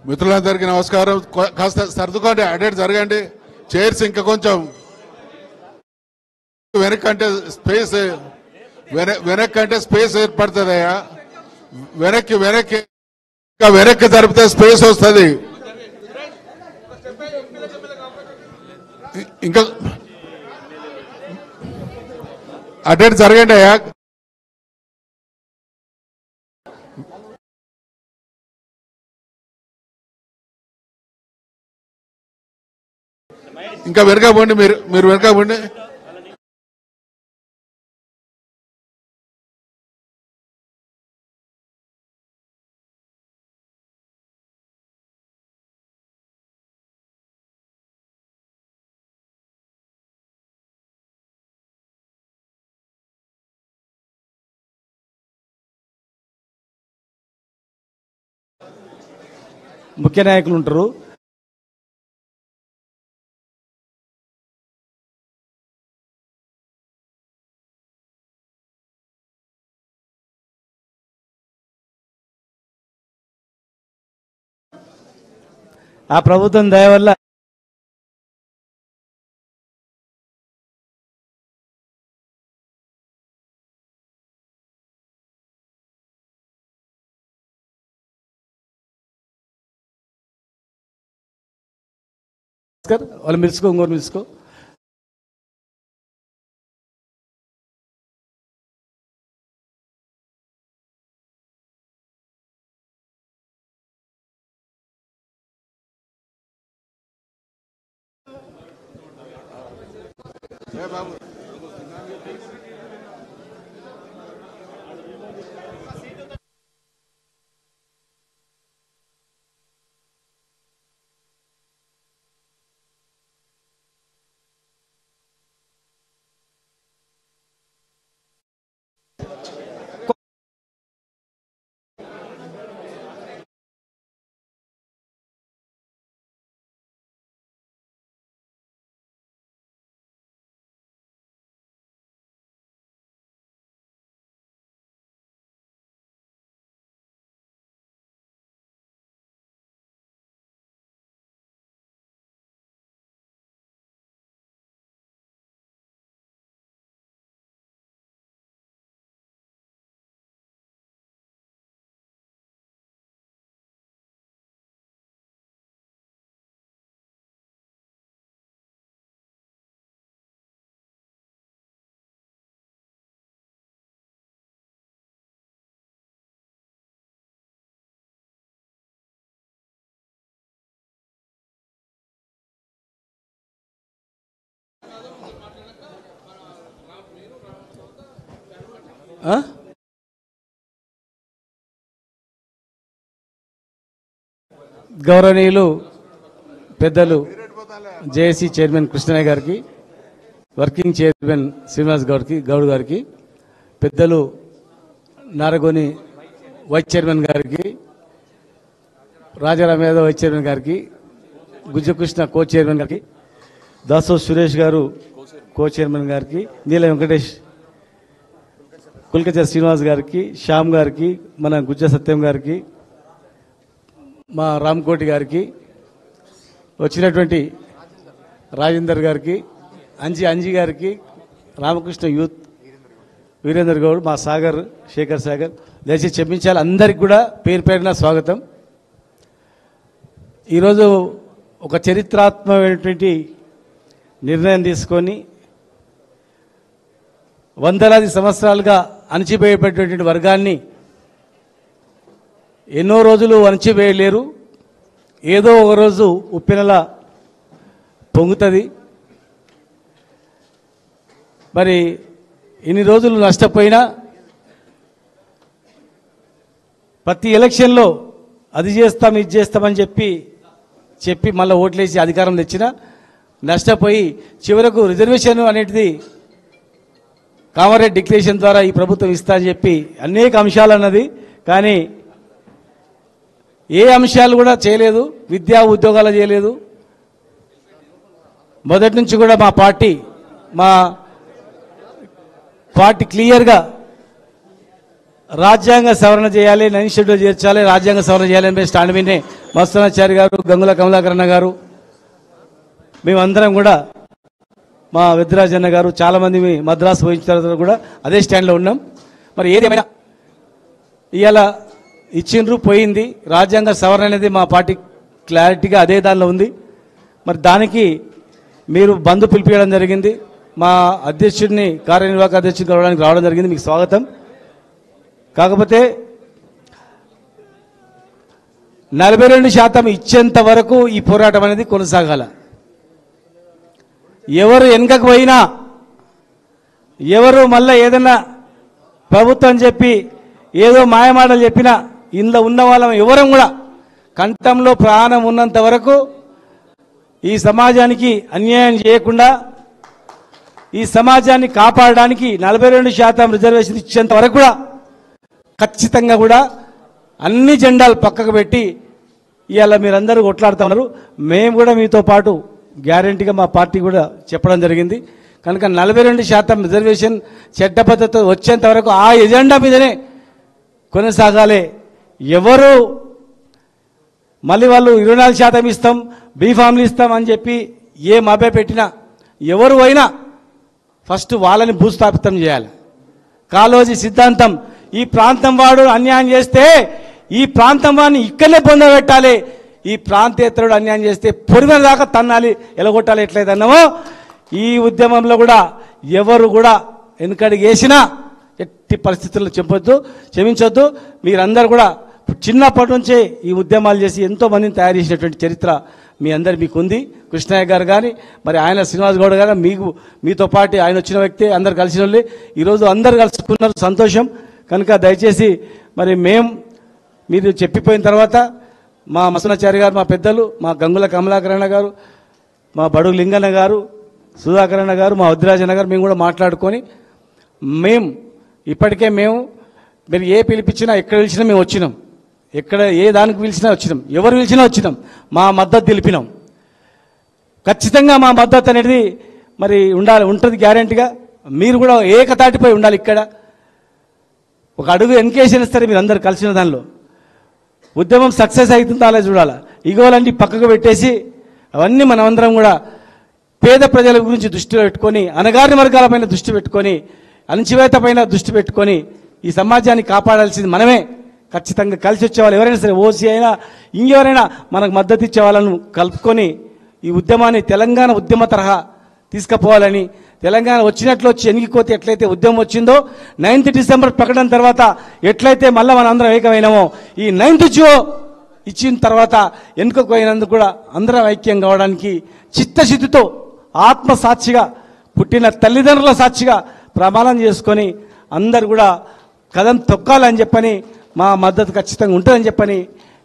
మిత్రులందరికీ నమస్కారం. కాస్త సర్దుకోండి, అటెండ్ జరగండి. చైర్స్ ఇంకా కొంచెం వెనక్కంటే స్పేస్ ఏర్పడుతుందయ్యా. వెనక్కి జరిపితే స్పేస్ వస్తుంది. ఇంకా అటెండ్ జరగండి అయ్యా. ఇంకా వెనక పోండి, మీరు వెనక పోండి. ముఖ్య నాయకులు ఉంటారు. ఆ ప్రభుత్వం దయ వల్ల వాళ్ళు మిలుచుకో, ఇంకోరు మిలుచుకో. గౌరవనీయులు పెద్దలు జేఏసీ చైర్మన్ కృష్ణయ్య గారికి, వర్కింగ్ చైర్మన్ శ్రీనివాస్ గౌడ్ గారికి, పెద్దలు నారగోని వైస్ చైర్మన్ గారికి, రాజారాం యాదవ్ వైస్ చైర్మన్ గారికి, గుజ్జకృష్ణ కో చైర్మన్ గారికి, దాసో సురేష్ గారు కో చైర్మన్ గారికి, నీల వెంకటేష్, కుల్కచర్ శ్రీనివాస్ గారికి, శ్యామ్ గారికి, మన గుజ్జ సత్యం గారికి, మా రామ్కోటి గారికి, వచ్చినటువంటి రాజేందర్ గారికి, అంజీ గారికి, రామకృష్ణ యూత్ వీరేందర్ గౌడ్, మా శేఖర్ సాగర్, దయచేసి చెప్పించాలి. అందరికి కూడా పేరు పేరున స్వాగతం. ఈరోజు ఒక చరిత్రాత్మకమైనటువంటి నిర్ణయం తీసుకొని వందలాది సంవత్సరాలుగా అణచివేయబడినటువంటి వర్గాన్ని ఎన్నో రోజులు అణచివేయలేరు. ఏదో ఒక రోజు ఉప్పెనలా పొంగుతుంది. మరి ఇన్ని రోజులు నష్టపోయినా ప్రతి ఎలక్షన్లో అది చేస్తాం ఇది చేస్తామని చెప్పి మళ్ళీ ఓట్లేసి అధికారం తెచ్చినా నష్టపోయి చివరకు రిజర్వేషన్ అనేటిది కామారెడ్డి డిక్లరేషన్ ద్వారా ఈ ప్రభుత్వం ఇస్తా అని చెప్పి అనేక అంశాలు అన్నది. కానీ ఏ అంశాలు కూడా చేయలేదు. విద్యా ఉద్యోగాలు చేయలేదు. మొదటి నుంచి కూడా మా పార్టీ క్లియర్గా రాజ్యాంగ సవరణ చేయాలి, 9 షెడ్యూల్ చేర్చాలి, రాజ్యాంగ సవరణ చేయాలని స్టాండ్ మీదే మస్తానాచారి గారు, గంగుల కమలాకరణ గారు, మేమందరం కూడా మా వెద్రాజన్న గారు చాలామంది మద్రాసు పోయించిన తర్వాత కూడా అదే స్టాండ్లో ఉన్నాం. మరి ఏదేమైనా ఇవాళ ఇచ్చిండ్రు పోయింది. రాజ్యాంగ సవరణ అనేది మా పార్టీ క్లారిటీగా అదే దానిలో ఉంది. మరి దానికి మీరు బంధు పిలిపించడం జరిగింది. మా అధ్యక్షుడిని కార్యనిర్వాహక అధ్యక్షుడిని కలవడానికి రావడం జరిగింది. మీకు స్వాగతం. కాకపోతే 42% ఇచ్చేంత వరకు ఈ పోరాటం అనేది కొనసాగాల. ఎవరు వెనుకకు పోయినా, ఎవరు మళ్ళీ ఏదన్నా ప్రభుత్వం చెప్పి ఏదో మాయమాటలు చెప్పినా ఇందులో ఉన్న వాళ్ళం ఎవరం కూడా కంఠంలో ప్రాణం ఉన్నంత వరకు ఈ సమాజానికి అన్యాయం చేయకుండా, ఈ సమాజాన్ని కాపాడడానికి 42% రిజర్వేషన్ ఇచ్చేంత వరకు కూడా ఖచ్చితంగా కూడా అన్ని జెండాలు పక్కకు పెట్టి ఇవాళ మీరందరూ కొట్లాడుతున్నారు. మేము కూడా మీతో పాటు గ్యారంటీగా మా పార్టీ కూడా చెప్పడం జరిగింది. కనుక 42% రిజర్వేషన్ చట్టబద్ధత వచ్చేంత వరకు ఆ ఎజెండా మీదనే కొనసాగాలి. ఎవరు మళ్ళీ వాళ్ళు 24% ఇస్తాం, బీఫామ్లు ఇస్తాం అని చెప్పి ఏ మభ్య పెట్టినా ఎవరు అయినా ఫస్ట్ వాళ్ళని భూస్థాపితం చేయాలి. కాళోజీ సిద్ధాంతం, ఈ ప్రాంతం వాడు అన్యాయం చేస్తే ఈ ప్రాంతం వాడిని ఇక్కడనే పొందబెట్టాలి, ఈ ప్రాంతేతరుడు అన్యాయం చేస్తే పొరిగిన దాకా తన్నాలి, ఎలగొట్టాలి. ఎట్లయితేన్నామో ఈ ఉద్యమంలో కూడా ఎవరు కూడా వెనుకడికి వేసినా ఎట్టి పరిస్థితుల్లో క్షమించొద్దు. మీరందరూ కూడా చిన్నప్పటి నుంచే ఈ ఉద్యమాలు చేసి ఎంతో మందిని తయారు చేసినటువంటి చరిత్ర మీ అందరు మీకు ఉంది. కృష్ణయ్య గారు కానీ, మరి ఆయన శ్రీనివాస్ గౌడ్ గారు, మీతో పాటు ఆయన వచ్చిన వ్యక్తి, అందరు కలిసిన వాళ్ళే ఈరోజు అందరు కలుసుకున్నారు, సంతోషం. కనుక దయచేసి మరి మీరు చెప్పిపోయిన తర్వాత మా మసనాచారి గారు, మా పెద్దలు, మా గంగుల కమలాకరణ గారు, మా బడుగు లింగన్న గారు, సుధాకరణ గారు, మా వద్రాజన్న గారు, మేము కూడా మాట్లాడుకొని ఇప్పటికే మీరు ఏ పిలిపించినా ఎక్కడ పిలిచినా మేము వచ్చినాం, ఎక్కడ ఏ దానికి పిలిచినా వచ్చినాం, ఎవరు పిలిచినా వచ్చినాం, మా మద్దతు తెలిపినాం. ఖచ్చితంగా మా మద్దతు అనేది మరి ఉంటుంది గ్యారెంటీగా. మీరు కూడా ఏకతాటిపై ఉండాలి. ఇక్కడ ఒక అడుగు వెనకేసిన ఇస్తారు మీరు అందరు కలిసిన దానిలో. ఉద్యమం సక్సెస్ అవుతుందో అలా చూడాలి. ఇగోలన్నీ పక్కకు పెట్టేసి అవన్నీ మనమందరం కూడా పేద ప్రజల గురించి దృష్టిలో పెట్టుకొని, అణగారిన వర్గాలపైన దృష్టి పెట్టుకొని, అణచివేత పైన దృష్టి పెట్టుకొని ఈ సమాజాన్ని కాపాడాల్సింది మనమే. ఖచ్చితంగా కలిసి వచ్చేవాళ్ళు ఎవరైనా సరే, ఓసీ అయినా ఇంకెవరైనా మనకు మద్దతు ఇచ్చే వాళ్ళను కలుపుకొని ఈ ఉద్యమాన్ని తెలంగాణ ఉద్యమ తరహా తీసుకుపోవాలని, తెలంగాణ వచ్చినట్లు వచ్చి ఎనిగిపోతే ఎట్లయితే ఉద్యమం వచ్చిందో 9th డిసెంబర్ ప్రకటన తర్వాత ఎట్లయితే మళ్ళీ మన అందరం ఏకమైనామో, ఈ 9th జియో ఇచ్చిన తర్వాత వెనుకకు పోయినందుకు కూడా అందరం ఐక్యం కావడానికి చిత్తశుద్ధితో ఆత్మసాక్షిగా పుట్టిన తల్లిదండ్రుల సాక్షిగా ప్రమాణం చేసుకొని అందరు కూడా కదం తొక్కాలని చెప్పని, మా మద్దతు ఖచ్చితంగా ఉంటుందని చెప్పని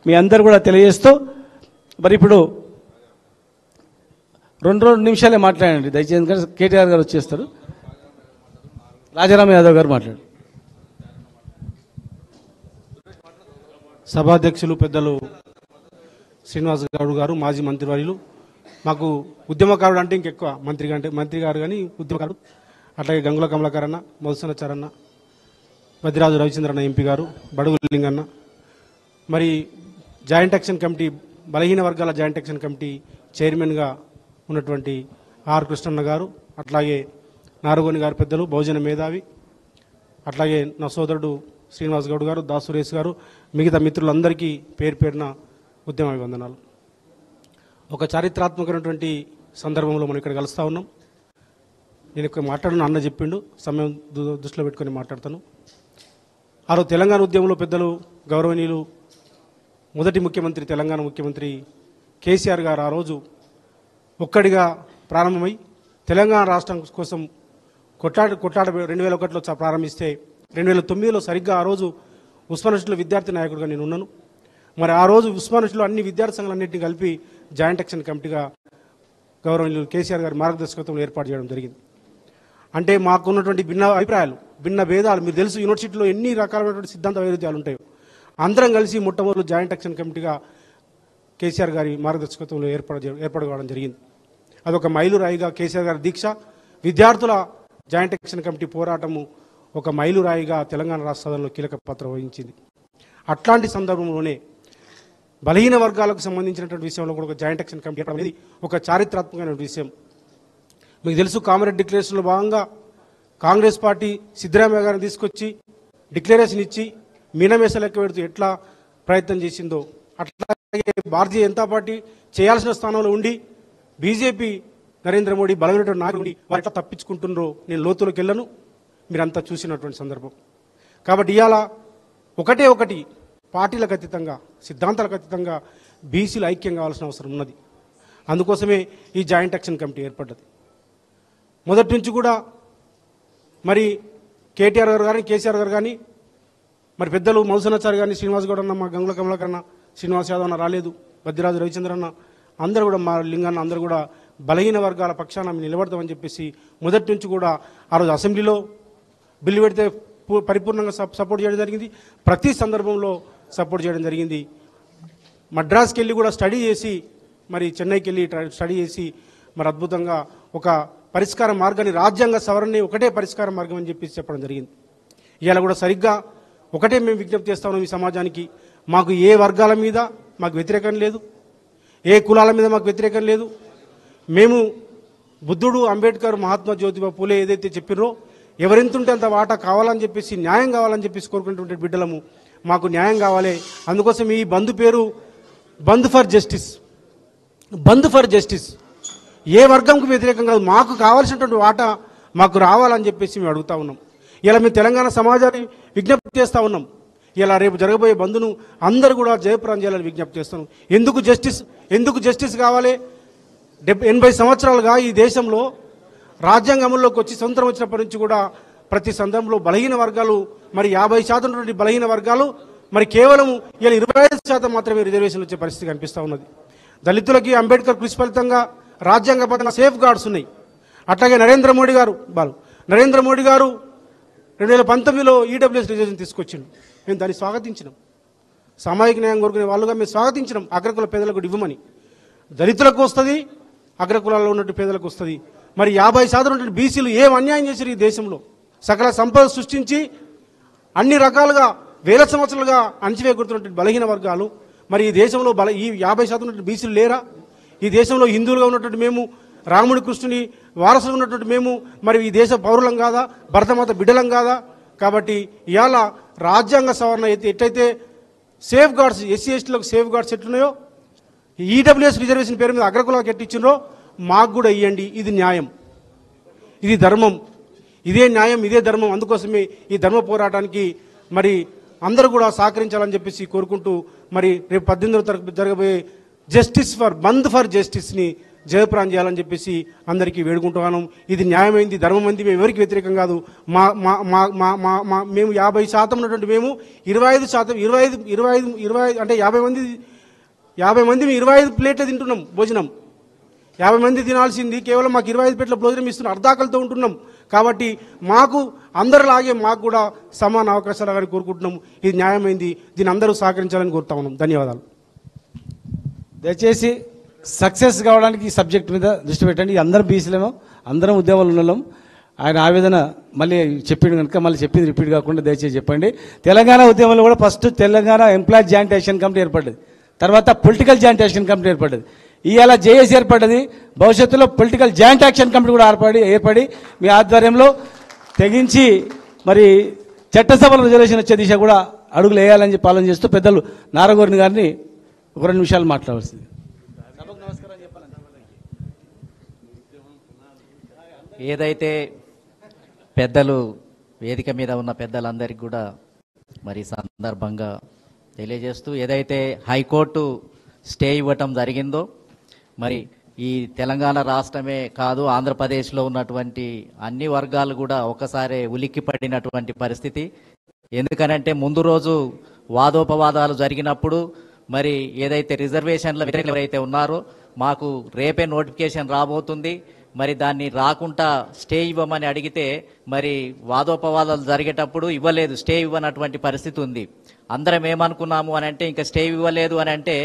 మీ అందరు కూడా తెలియజేస్తూ, మరి ఇప్పుడు 2 నిమిషాలే మాట్లాడండి దయచేసి, ఎందుకంటే కేటీఆర్ గారు వచ్చేస్తారు. రాజారాం యాదవ్ గారు మాట్లాడు. సభాధ్యక్షులు పెద్దలు శ్రీనివాస్ గౌడ్ గారు, మాజీ మంత్రివర్యులు, మాకు ఉద్యమకారుడు అంటే ఇంకెక్కువ మంత్రి గారు కానీ ఉద్యమకారుడు, అట్లాగే గంగుల కమలాకరణ, మధుసూదనాచారన్న, బద్దిరాజు రవిచంద్రన్న ఎంపీ గారు, బడుగు లింగన్న, మరి జాయింట్ యాక్షన్ కమిటీ, బలహీన వర్గాల జాయింట్ యాక్షన్ కమిటీ చైర్మన్గా ఉన్నటువంటి ఆర్ కృష్ణన్న గారు, అట్లాగే నారుగోని గారు పెద్దలు, బహుజన మేధావి, అట్లాగే నా సోదరుడు శ్రీనివాస్ గౌడ్ గారు, దాస్ సురేష్ గారు, మిగతా మిత్రులందరికీ పేరు పేరున ఉద్యమ అభివందనాలు. ఒక చారిత్రాత్మకమైనటువంటి సందర్భంలో మనం ఇక్కడ కలుస్తూ ఉన్నాం. నేను ఇక్కడ మాట్లాడిన అన్న చెప్పిండు, సమయం దృష్టిలో పెట్టుకొని మాట్లాడతాను. ఆ రోజు తెలంగాణ ఉద్యమంలో పెద్దలు గౌరవనీయులు మొదటి ముఖ్యమంత్రి, తెలంగాణ ముఖ్యమంత్రి కేసీఆర్ గారు ఆ రోజు ఒక్కడిగా ప్రారంభమై తెలంగాణ రాష్ట్రం కోసం కొట్లాడ 2001లో ప్రారంభిస్తే 2009లో సరిగ్గా ఆ రోజు ఉస్మానియాలో విద్యార్థి నాయకుడిగా నేను ఉన్నాను. మరి ఆ రోజు ఉస్మానియాలో అన్ని విద్యార్థి సంఘాలన్నింటినీ కలిపి జాయింట్ యాక్షన్ కమిటీగా గౌరవనీయులు కేసీఆర్ గారి మార్గదర్శకత్వంలో ఏర్పాటు చేయడం జరిగింది. అంటే మాకున్నటువంటి భిన్న అభిప్రాయాలు, భిన్న భేదాలు, మీరు తెలుసు యూనివర్సిటీలో ఎన్ని రకాలైనటువంటి సిద్ధాంత వైరుధ్యాలు ఉంటాయో, అందరం కలిసి మొట్టమొదటి జాయింట్ యాక్షన్ కమిటీగా కేసీఆర్ గారి మార్గదర్శకత్వంలో ఏర్పాటు కావడం జరిగింది. అదొక మైలురాయిగా కేసీఆర్ గారి దీక్ష, విద్యార్థుల జాయింట్ యాక్షన్ కమిటీ పోరాటము ఒక మైలురాయిగా తెలంగాణ రాష్ట్రంలో కీలక పాత్ర వహించింది. అట్లాంటి సందర్భంలోనే బలహీన వర్గాలకు సంబంధించినటువంటి విషయంలో కూడా ఒక జాయింట్ యాక్షన్ కమిటీ అనేది ఒక చారిత్రాత్మకమైన విషయం. మీకు తెలుసు, కామారెడ్డి డిక్లరేషన్లో భాగంగా కాంగ్రెస్ పార్టీ సిద్ధరామయ్య గారిని తీసుకొచ్చి డిక్లరేషన్ ఇచ్చి మీనమేస లెక్క పెడుతూ ఎట్లా ప్రయత్నం చేసిందో అట్లాగే భారతీయ జనతా పార్టీ చేయాల్సిన స్థానంలో ఉండి బీజేపీ నరేంద్ర మోడీ బలమైనటువంటి నాయకుడి వారు ఎట్లా తప్పించుకుంటున్నారో నేను లోతులోకి వెళ్ళను, మీరంతా చూసినటువంటి సందర్భం. కాబట్టి ఇవాళ ఒకటి పార్టీలకు అతీతంగా సిద్ధాంతాలకు అతీతంగా బీసీలు ఐక్యం కావాల్సిన అవసరం ఉన్నది. అందుకోసమే ఈ జాయింట్ యాక్షన్ కమిటీ ఏర్పడ్డది. మొదటి నుంచి కూడా మరి కేటీఆర్ గారు కానీ కేసీఆర్ గారు కానీ మరి పెద్దలు మధుసూదనాచారి గారిని శ్రీనివాస్ గౌడ్ అన్న, మా గంగుల కమలాకర్ అన్న, శ్రీనివాస్ యాదవ్ అన్న రాలేదు, బద్దిరాజు రవిచంద్ర అన్న అందరూ కూడా, మా లింగన్న అందరూ కూడా బలహీన వర్గాల పక్షాన నిలబడతామని చెప్పేసి మొదటి నుంచి కూడా ఆ రోజు అసెంబ్లీలో బిల్లు పెడితే పరిపూర్ణంగా సపోర్ట్ చేయడం జరిగింది. ప్రతి సందర్భంలో సపోర్ట్ చేయడం జరిగింది. మద్రాస్కి వెళ్ళి కూడా స్టడీ చేసి మరి చెన్నైకి వెళ్ళి స్టడీ చేసి మరి అద్భుతంగా ఒక పరిష్కార మార్గాన్ని, రాజ్యాంగ సవరణని ఒకటే పరిష్కార మార్గం అని చెప్పేసి చెప్పడం జరిగింది. ఇవాళ కూడా సరిగ్గా ఒకటే మేము విజ్ఞప్తి చేస్తా ఉన్నాం ఈ సమాజానికి, మాకు ఏ వర్గాల మీద మాకు వ్యతిరేకం లేదు, ఏ కులాల మీద మాకు వ్యతిరేకం లేదు. మేము బుద్ధుడు, అంబేద్కర్, మహాత్మా జ్యోతిబా పూలే ఏదైతే చెప్పినో ఎవరెంతుంటే అంత వాటా కావాలని చెప్పేసి, న్యాయం కావాలని చెప్పేసి కోరుకునేటువంటి బిడ్డలము, మాకు న్యాయం కావాలి. అందుకోసం ఈ బంద్ పేరు bandh for justice. Bandh for justice ఏ వర్గంకు వ్యతిరేకం కాదు, మాకు కావాల్సినటువంటి వాటా మాకు రావాలని చెప్పేసి మేము అడుగుతా ఉన్నాం. ఇలా మేము తెలంగాణ సమాజాన్ని విజ్ఞప్తి చేస్తూ ఉన్నాం. ఇలా రేపు జరగబోయే బంద్ను అందరూ కూడా జయప్రదం చేయాలని విజ్ఞప్తి చేస్తున్నాం. ఎందుకు జస్టిస్ కావాలి? 80 సంవత్సరాలుగా ఈ దేశంలో రాజ్యాంగ అమల్లోకి వచ్చి స్వతంత్రం వచ్చినప్పటి నుంచి కూడా ప్రతి సందర్భంలో బలహీన వర్గాలు మరి 50% నుండి బలహీన వర్గాలు మరి కేవలం ఇలా 25% మాత్రమే రిజర్వేషన్లు వచ్చే పరిస్థితి కనిపిస్తూ ఉన్నది. దళితులకి అంబేద్కర్ కృషి ఫలితంగా రాజ్యాంగబద్ధంగా సేఫ్ గార్డ్స్ ఉన్నాయి. అట్లాగే నరేంద్ర మోడీ గారు 2019లో ఈడబ్ల్యూఎస్ రిజర్వేషన్ తీసుకొచ్చిండు. మేము దాన్ని స్వాగతించినాం. సామాజిక న్యాయం కోరుకునే వాళ్ళుగా మేము స్వాగతించినాం. అగ్రకుల పేదలకు ఇవ్వమని, దళితులకు వస్తుంది, అగ్రకులాల్లో ఉన్నట్టు పేదలకు వస్తుంది. మరి 50% ఉన్నటువంటి బీసీలు ఏం అన్యాయం చేశారు ఈ దేశంలో? సకల సంపద సృష్టించి అన్ని రకాలుగా వేల సంవత్సరాలుగా అణచివేయబడుతున్నటువంటి బలహీన వర్గాలు మరి ఈ దేశంలో ఈ 50% ఉన్నటువంటి బీసీలు లేరా? ఈ దేశంలో హిందువులుగా ఉన్నటువంటి మేము, రాముడి కృష్ణుని వారసులు ఉన్నటువంటి మేము మరి ఈ దేశ పౌరులం కాదా? భరతమాత బిడ్డలం కాదా? కాబట్టి ఇవాళ రాజ్యాంగ సవరణ ఎట్లయితే సేఫ్ గార్డ్స్, ఎస్సీ ఎస్టీలకు సేఫ్ గార్డ్స్ ఎట్లున్నాయో, ఈడబ్ల్యూఎస్ రిజర్వేషన్ పేరు మీద అగ్రకులాలకు ఎట్టిచ్చినో మాకు కూడా ఇవ్వండి. ఇది న్యాయం, ఇది ధర్మం, ఇదే న్యాయం, ఇదే ధర్మం. అందుకోసమే ఈ ధర్మ పోరాటానికి మరి అందరూ కూడా సహకరించాలని చెప్పేసి కోరుకుంటూ మరి రేపు 18వ తారీఖు జరగబోయే బంద్ ఫర్ జస్టిస్ని జయప్రదం చేయాలని చెప్పేసి అందరికీ వేడుకుంటున్నాను. ఇది న్యాయమైంది, ధర్మమైంది, మేము ఎవరికి వ్యతిరేకం కాదు. మేము 50% ఉన్నటువంటి మేము 25% 25 అంటే 50 మంది 25 ప్లేట్లు తింటున్నాం భోజనం. 50 మంది తినాల్సింది కేవలం మాకు 25 ప్లేట్ల భోజనం ఇస్తున్నాం, అర్ధాకలతో ఉంటున్నాం. కాబట్టి మాకు అందరిలాగే మాకు కూడా సమాన అవకాశాలు అని కోరుకుంటున్నాం. ఇది న్యాయమైంది, దీన్ని అందరూ సహకరించాలని కోరుతా ఉన్నాం. ధన్యవాదాలు. దయచేసి సక్సెస్ కావడానికి ఈ సబ్జెక్ట్ మీద దృష్టి పెట్టండి. అందరం బీసీలేమో, అందరం ఉద్యమాలు ఉన్నాం. ఆయన ఆవేదన మళ్ళీ చెప్పిండు కనుక మళ్ళీ చెప్పింది రిపీట్ కాకుండా దయచేసి చెప్పండి. తెలంగాణ ఉద్యమంలో కూడా first Telangana employee joint action committee ఏర్పడ్డది, తర్వాత పొలిటికల్ జాయింట్ యాక్షన్ కమిటీ ఏర్పడ్డది, ఇవాళ జేఏసీ ఏర్పడ్డది. భవిష్యత్తులో పొలిటికల్ జాయింట్ యాక్షన్ కమిటీ కూడా ఏర్పడి మీ ఆధ్వర్యంలో తెగించి మరి చట్టసభలో రిజర్వేషన్ వచ్చే దిశ కూడా అడుగులు వేయాలని చెప్పి పాలన చేస్తూ పెద్దలు నారగోరిని గారిని ఒక 2 నిమిషాలు మాట్లాడాల్సింది. ఏదైతే పెద్దలు వేదిక మీద ఉన్న పెద్దలందరికీ కూడా మరి సందర్భంగా తెలియజేస్తూ, ఏదైతే హైకోర్టు స్టే ఇవ్వటం జరిగిందో మరి ఈ తెలంగాణ రాష్ట్రమే కాదు ఆంధ్రప్రదేశ్లో ఉన్నటువంటి అన్ని వర్గాలు కూడా ఒకసారి ఉలిక్కి పడినటువంటి పరిస్థితి. ఎందుకనంటే ముందు రోజు వాదోపవాదాలు జరిగినప్పుడు మరి ఏదైతే రిజర్వేషన్ల వ్యతిరేకులు ఎవరైతే ఉన్నారో మాకు రేపే నోటిఫికేషన్ రాబోతుంది, మరి దాన్ని రాకుండా స్టే ఇవ్వమని అడిగితే మరి వాదోపవాదాలు జరిగేటప్పుడు ఇవ్వలేదు, స్టే ఇవ్వనటువంటి పరిస్థితి ఉంది. అందరం ఏమనుకున్నాము అని అంటే ఇంకా స్టే ఇవ్వలేదు అని అంటే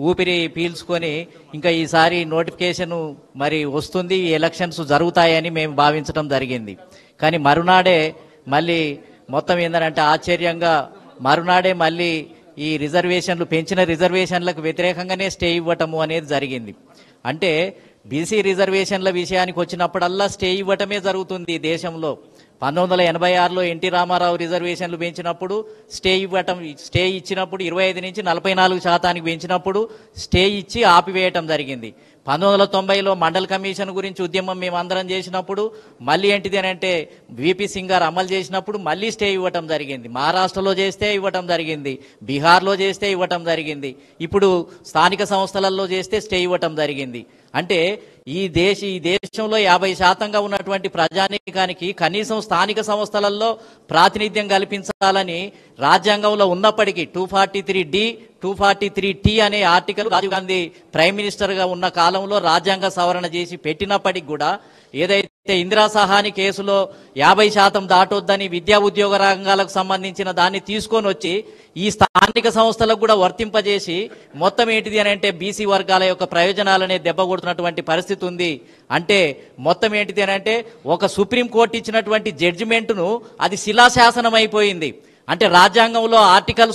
ఊపిరి పీల్చుకొని ఇంకా ఈసారి నోటిఫికేషన్ మరి వస్తుంది, ఎలక్షన్స్ జరుగుతాయని మేము భావించడం జరిగింది. కానీ మరునాడే మళ్ళీ మొత్తం ఏంటంటే ఆశ్చర్యంగా మరునాడే మళ్ళీ ఈ రిజర్వేషన్లు పెంచిన రిజర్వేషన్లకు వ్యతిరేకంగానే స్టే ఇవ్వటము అనేది జరిగింది. అంటే బీసీ రిజర్వేషన్ల విషయానికి వచ్చినప్పుడల్లా స్టే ఇవ్వటమే జరుగుతుంది ఈ దేశంలో. 1986లో ఎన్టీ రామారావు రిజర్వేషన్లు పెంచినప్పుడు స్టే ఇచ్చినప్పుడు 25 నుంచి 44% పెంచినప్పుడు స్టే ఇచ్చి ఆపివేయటం జరిగింది. 1990లో మండల్ కమిషన్ గురించి ఉద్యమం మేమందరం చేసినప్పుడు మళ్ళీ ఏంటిది అని అంటే విపి సింగ్ గారు అమలు చేసినప్పుడు మళ్ళీ స్టే ఇవ్వటం జరిగింది. మహారాష్ట్రలో చేస్తే ఇవ్వటం జరిగింది, బీహార్లో చేస్తే ఇవ్వటం జరిగింది, ఇప్పుడు స్థానిక సంస్థలలో చేస్తే స్టే ఇవ్వటం జరిగింది. అంటే ఈ దేశంలో 50% ఉన్నటువంటి ప్రజానీకానికి కనీసం స్థానిక సంస్థలలో ప్రాతినిధ్యం కల్పించాలని రాజ్యాంగంలో ఉన్నప్పటికీ 243D 243T అనే ఆర్టికల్ రాజీవ్ గాంధీ ప్రైమ్ మినిస్టర్గా ఉన్న కాలంలో రాజ్యాంగ సవరణ చేసి పెట్టినప్పటికి కూడా ఏదైతే ఇందిరా సహాని కేసులో 50% దాటొద్దని విద్యా ఉద్యోగ రంగాలకు సంబంధించిన దాన్ని తీసుకొని వచ్చి ఈ స్థానిక సంస్థలకు కూడా వర్తింపజేసి మొత్తం ఏంటిది అని అంటే బీసీ వర్గాల యొక్క ప్రయోజనాలనే దెబ్బ కొడుతున్నటువంటి పరిస్థితి ఉంది. అంటే మొత్తం ఏంటిది అని అంటే ఒక సుప్రీంకోర్టు ఇచ్చినటువంటి జడ్జిమెంట్ను అది శిలాశాసనం అయిపోయింది. అంటే రాజ్యాంగంలో ఆర్టికల్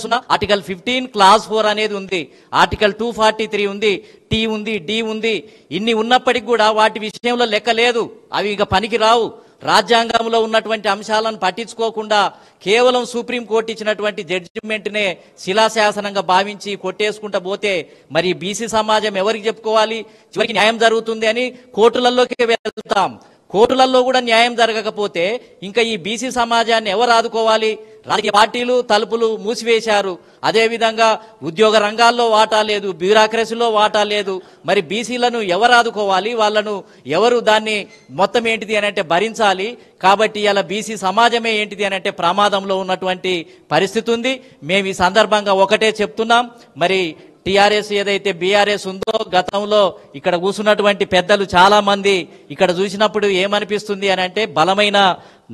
15 క్లాజ్ 4 అనేది ఉంది, ఆర్టికల్ 243 ఉంది, టీ ఉంది, డి ఉంది. ఇన్ని ఉన్నప్పటికీ కూడా వాటి విషయంలో లెక్క లేదు, అవి ఇక పనికి రావు. రాజ్యాంగంలో ఉన్నటువంటి అంశాలను పట్టించుకోకుండా కేవలం సుప్రీంకోర్టు ఇచ్చినటువంటి జడ్జిమెంట్నే శిలాశాసనంగా భావించి కొట్టేసుకుంటూ పోతే మరి బీసీ సమాజం ఎవరికి చెప్పుకోవాలి? చివరికి న్యాయం జరుగుతుంది అని కోర్టులలోకి వెళ్తాం. కోర్టులలో కూడా న్యాయం జరగకపోతే ఇంకా ఈ బీసీ సమాజాన్ని ఎవరు ఆదుకోవాలి? రాజకీయ పార్టీలు తలుపులు మూసివేశారు. అదేవిధంగా ఉద్యోగ రంగాల్లో వాటా లేదు, బ్యూరోక్రసీలో వాటా లేదు. మరి బీసీలను ఎవరు ఆదుకోవాలి? వాళ్ళను ఎవరు దాన్ని మొత్తం ఏంటిది అని అంటే భరించాలి? కాబట్టి ఇలా బీసీ సమాజమే ఏంటిది అని అంటే ప్రమాదంలో ఉన్నటువంటి పరిస్థితి ఉంది. మేము ఈ సందర్భంగా ఒకటే చెప్తున్నాం, మరి టీఆర్ఎస్ ఏదైతే బీఆర్ఎస్ ఉందో గతంలో ఇక్కడ కూర్చున్నటువంటి పెద్దలు చాలా మంది ఇక్కడ చూసినప్పుడు ఏమనిపిస్తుంది అని అంటే బలమైన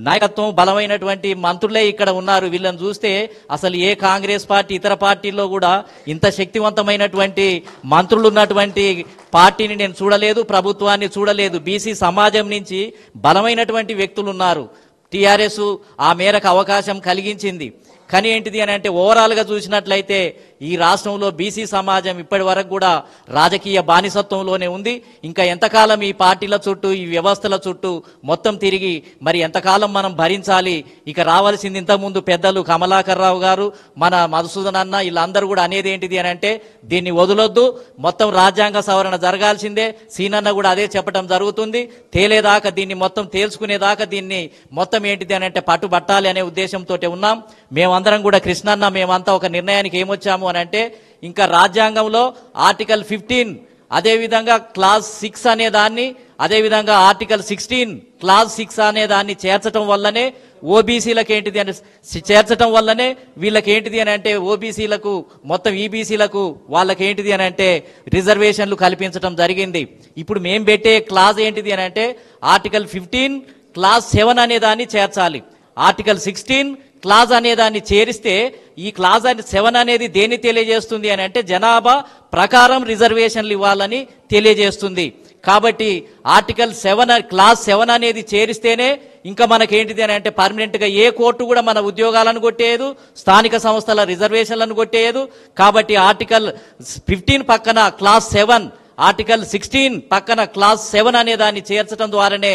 నాయకత్వం, బలమైనటువంటి మంత్రులే ఇక్కడ ఉన్నారు. వీళ్ళని చూస్తే అసలు ఏ కాంగ్రెస్ పార్టీ ఇతర పార్టీల్లో కూడా ఇంత శక్తివంతమైనటువంటి మంత్రులు ఉన్నటువంటి పార్టీని నేను చూడలేదు, ప్రభుత్వాన్ని చూడలేదు. బీసీ సమాజం నుంచి బలమైనటువంటి వ్యక్తులు ఉన్నారు. టీఆర్ఎస్ ఆ మేరకు అవకాశం కలిగించింది. కానీ ఏంటిది అని అంటే ఓవరాల్గా చూసినట్లయితే ఈ రాష్ట్రంలో బీసీ సమాజం ఇప్పటి వరకు కూడా రాజకీయ బానిసత్వంలోనే ఉంది. ఇంకా ఎంతకాలం ఈ పార్టీల చుట్టూ, ఈ వ్యవస్థల చుట్టూ మొత్తం తిరిగి మరి ఎంతకాలం మనం భరించాలి? ఇక రావాల్సింది ఇంతకుముందు పెద్దలు కమలాకర్ రావు గారు, మన మధుసూదన్ అన్న, వీళ్ళందరూ కూడా అనేది ఏంటిది అని అంటే దీన్ని వదలొద్దు, మొత్తం రాజ్యాంగ సవరణ జరగాల్సిందే. సీనన్న కూడా అదే చెప్పడం జరుగుతుంది. తేలేదాకా దీన్ని మొత్తం తేల్చుకునేదాకా దీన్ని మొత్తం ఏంటిది అని అంటే పట్టుబట్టాలి అనే ఉద్దేశంతో ఉన్నాం. మేమందరం కూడా కృష్ణన్న మేమంతా ఒక నిర్ణయానికి ఏమొచ్చాము అని అంటే ఇంకా రాజ్యాంగంలో ఆర్టికల్ 15 అదేవిధంగా క్లాజ్ 6 అనే దాన్ని, అదేవిధంగా ఆర్టికల్ 16 క్లాజ్ 6 అనే దాన్ని చేర్చడం వల్లనే ఓబీసీలకు ఏంటిది అని చేర్చడం వల్లనే వీళ్ళకి ఏంటిది అని అంటే ఓబీసీలకు మొత్తం ఈబీసీలకు వాళ్ళకి ఏంటిది అని అంటే రిజర్వేషన్లు కల్పించడం జరిగింది. ఇప్పుడు మేము పెట్టే క్లాజ్ ఏంటిది అని అంటే ఆర్టికల్ 15 క్లాజ్ 7 అనే దాన్ని చేర్చాలి. ఆర్టికల్ 16 క్లాజ్ అనే దాన్ని చేరిస్తే ఈ క్లాజ్ 7 అనేది దేన్ని తెలియజేస్తుంది అని అంటే జనాభా ప్రకారం రిజర్వేషన్లు ఇవ్వాలని తెలియజేస్తుంది. కాబట్టి ఆర్టికల్ 7 క్లాజ్ 7 అనేది చేరిస్తేనే ఇంకా మనకేంటిది అని అంటే పర్మనెంట్గా ఏ కోర్టు కూడా మన ఉద్యోగాలను కొట్టేయదు, స్థానిక సంస్థల రిజర్వేషన్లను కొట్టేయదు. కాబట్టి ఆర్టికల్ 15 పక్కన క్లాజ్ 7, ఆర్టికల్ 16 పక్కన క్లాజ్ 7 అనే దాన్ని చేర్చడం ద్వారానే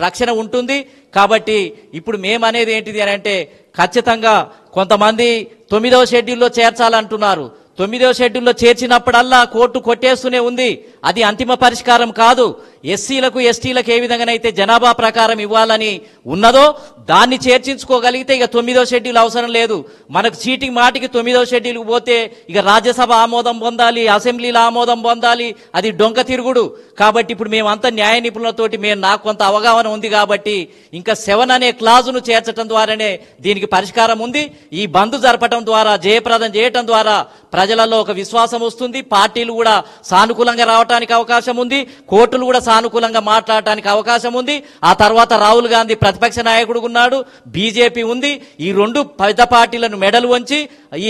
రక్షణ ఉంటుంది. కాబట్టి ఇప్పుడు మేమనేది ఏంటిది అని అంటే ఖచ్చితంగా కొంతమంది 9వ షెడ్యూల్లో చేర్చాలంటున్నారు. 9వ షెడ్యూల్లో చేర్చినప్పుడల్లా కోర్టు కొట్టేస్తూనే ఉంది. అది అంతిమ పరిష్కారం కాదు. ఎస్సీలకు ఎస్టీలకు ఏ విధంగానైతే జనాభా ప్రకారం ఇవ్వాలని ఉన్నదో దాన్ని చేర్చించుకోగలిగితే ఇక 9వ షెడ్యూల్ అవసరం లేదు. మనకు చీటికి మాటికి 9వ షెడ్యూల్కి పోతే ఇక రాజ్యసభ ఆమోదం పొందాలి, అసెంబ్లీలో ఆమోదం పొందాలి, అది డొంక తిరుగుడు. కాబట్టి ఇప్పుడు మేమంతా న్యాయ నిపుణులతోటి నాకు కొంత అవగాహన ఉంది కాబట్టి ఇంకా 7 అనే క్లాజును చేర్చడం ద్వారానే దీనికి పరిష్కారం ఉంది. ఈ బంద్ జరపడం ద్వారా, జయప్రదం చేయటం ద్వారా ప్రజలలో ఒక విశ్వాసం వస్తుంది. పార్టీలు కూడా సానుకూలంగా రావడానికి అవకాశం ఉంది, కోర్టులు కూడా సానుకూలంగా మాట్లాడటానికి అవకాశం ఉంది. ఆ తర్వాత రాహుల్ గాంధీ ప్రతిపక్ష నాయకుడు ఉన్నాడు, బీజేపీ ఉంది. ఈ 2 పెద్ద పార్టీలను మెడలు వంచి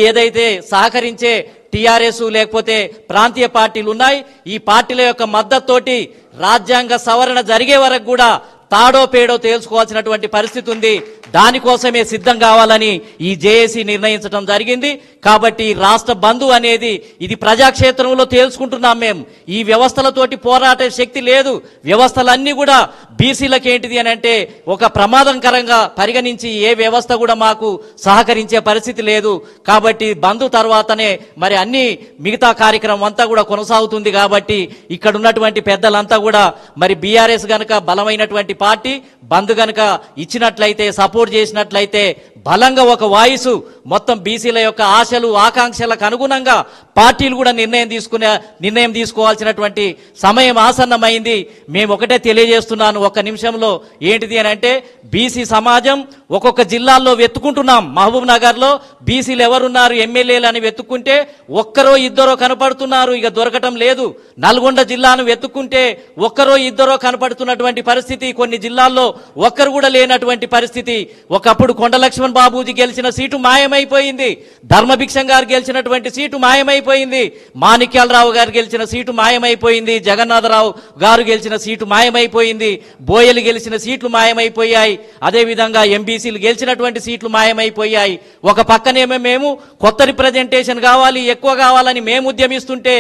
ఏదైతే సహకరించే టీఆర్ఎస్ లేకపోతే ప్రాంతీయ పార్టీలు ఉన్నాయి, ఈ పార్టీల యొక్క మద్దతుతోటి రాజ్యాంగ సవరణ జరిగే వరకు కూడా తాడో పేడో తేల్చుకోవాల్సినటువంటి పరిస్థితి ఉంది. దానికోసమే సిద్ధం కావాలని ఈ జేఏసీ నిర్ణయించడం జరిగింది. కాబట్టి రాష్ట్ర బంధు అనేది ఇది ప్రజాక్షేత్రంలో తేల్చుకుంటున్నాం. మేము ఈ వ్యవస్థలతోటి పోరాటే శక్తి లేదు. వ్యవస్థలన్నీ కూడా బీసీలకు ఏంటిది అని అంటే ఒక ప్రమాదకరంగా పరిగణించి ఏ వ్యవస్థ కూడా మాకు సహకరించే పరిస్థితి లేదు. కాబట్టి బంధు తర్వాతనే మరి అన్ని మిగతా కార్యక్రమం అంతా కూడా కొనసాగుతుంది. కాబట్టి ఇక్కడ ఉన్నటువంటి పెద్దలంతా కూడా మరి బీఆర్ఎస్ గనక బలమైనటువంటి పార్టీ, బంధు గనక ఇచ్చినట్లయితే, సపోర్ట్ చేసినట్లయితే బలంగా ఒక వాయిస్ మొత్తం బీసీల యొక్క ఆశలు ఆకాంక్షలకు అనుగుణంగా పార్టీలు కూడా నిర్ణయం తీసుకోవాల్సినటువంటి సమయం ఆసన్నమైంది. మేము ఒకటే తెలియజేస్తున్నాను ఒక్క నిమిషంలో, ఏంటిది అని అంటే బీసీ సమాజం ఒక్కొక్క జిల్లాల్లో వెతుకుంటున్నాం. మహబూబ్ నగర్లో బీసీలు ఎవరున్నారు ఎమ్మెల్యేలు అని వెతుక్కుంటే ఒక్కరో ఇద్దరో కనపడుతున్నారు, ఇక దొరకటం లేదు. నల్గొండ జిల్లాను వెతుక్కుంటే ఒక్కరో ఇద్దరో కనపడుతున్నటువంటి పరిస్థితి, కొన్ని జిల్లాల్లో ఒక్కరు కూడా లేనటువంటి పరిస్థితి. ఒకప్పుడు కొండ లక్ష్మణ్ బాబూజీ గెలిచిన సీటు మాయమైపోయింది, ధర్మభిక్షం గారు గెలిచినటువంటి సీటు మాయమైపోయింది, మాణిక్యాలరావు గారు గెలిచిన సీటు మాయమైపోయింది, జగన్నాథరావు గారు గెలిచిన సీటు మాయమైపోయింది, బోయలు గెలిచిన సీట్లు మాయమైపోయాయి, అదేవిధంగా ఎంబీసీలు గెలిచినటువంటి సీట్లు మాయమైపోయాయి. ఒక పక్కనేమో మేము కొత్త రిప్రజెంటేషన్ కావాలి, ఎక్కువ కావాలని మేము ఉద్యమిస్తుంటే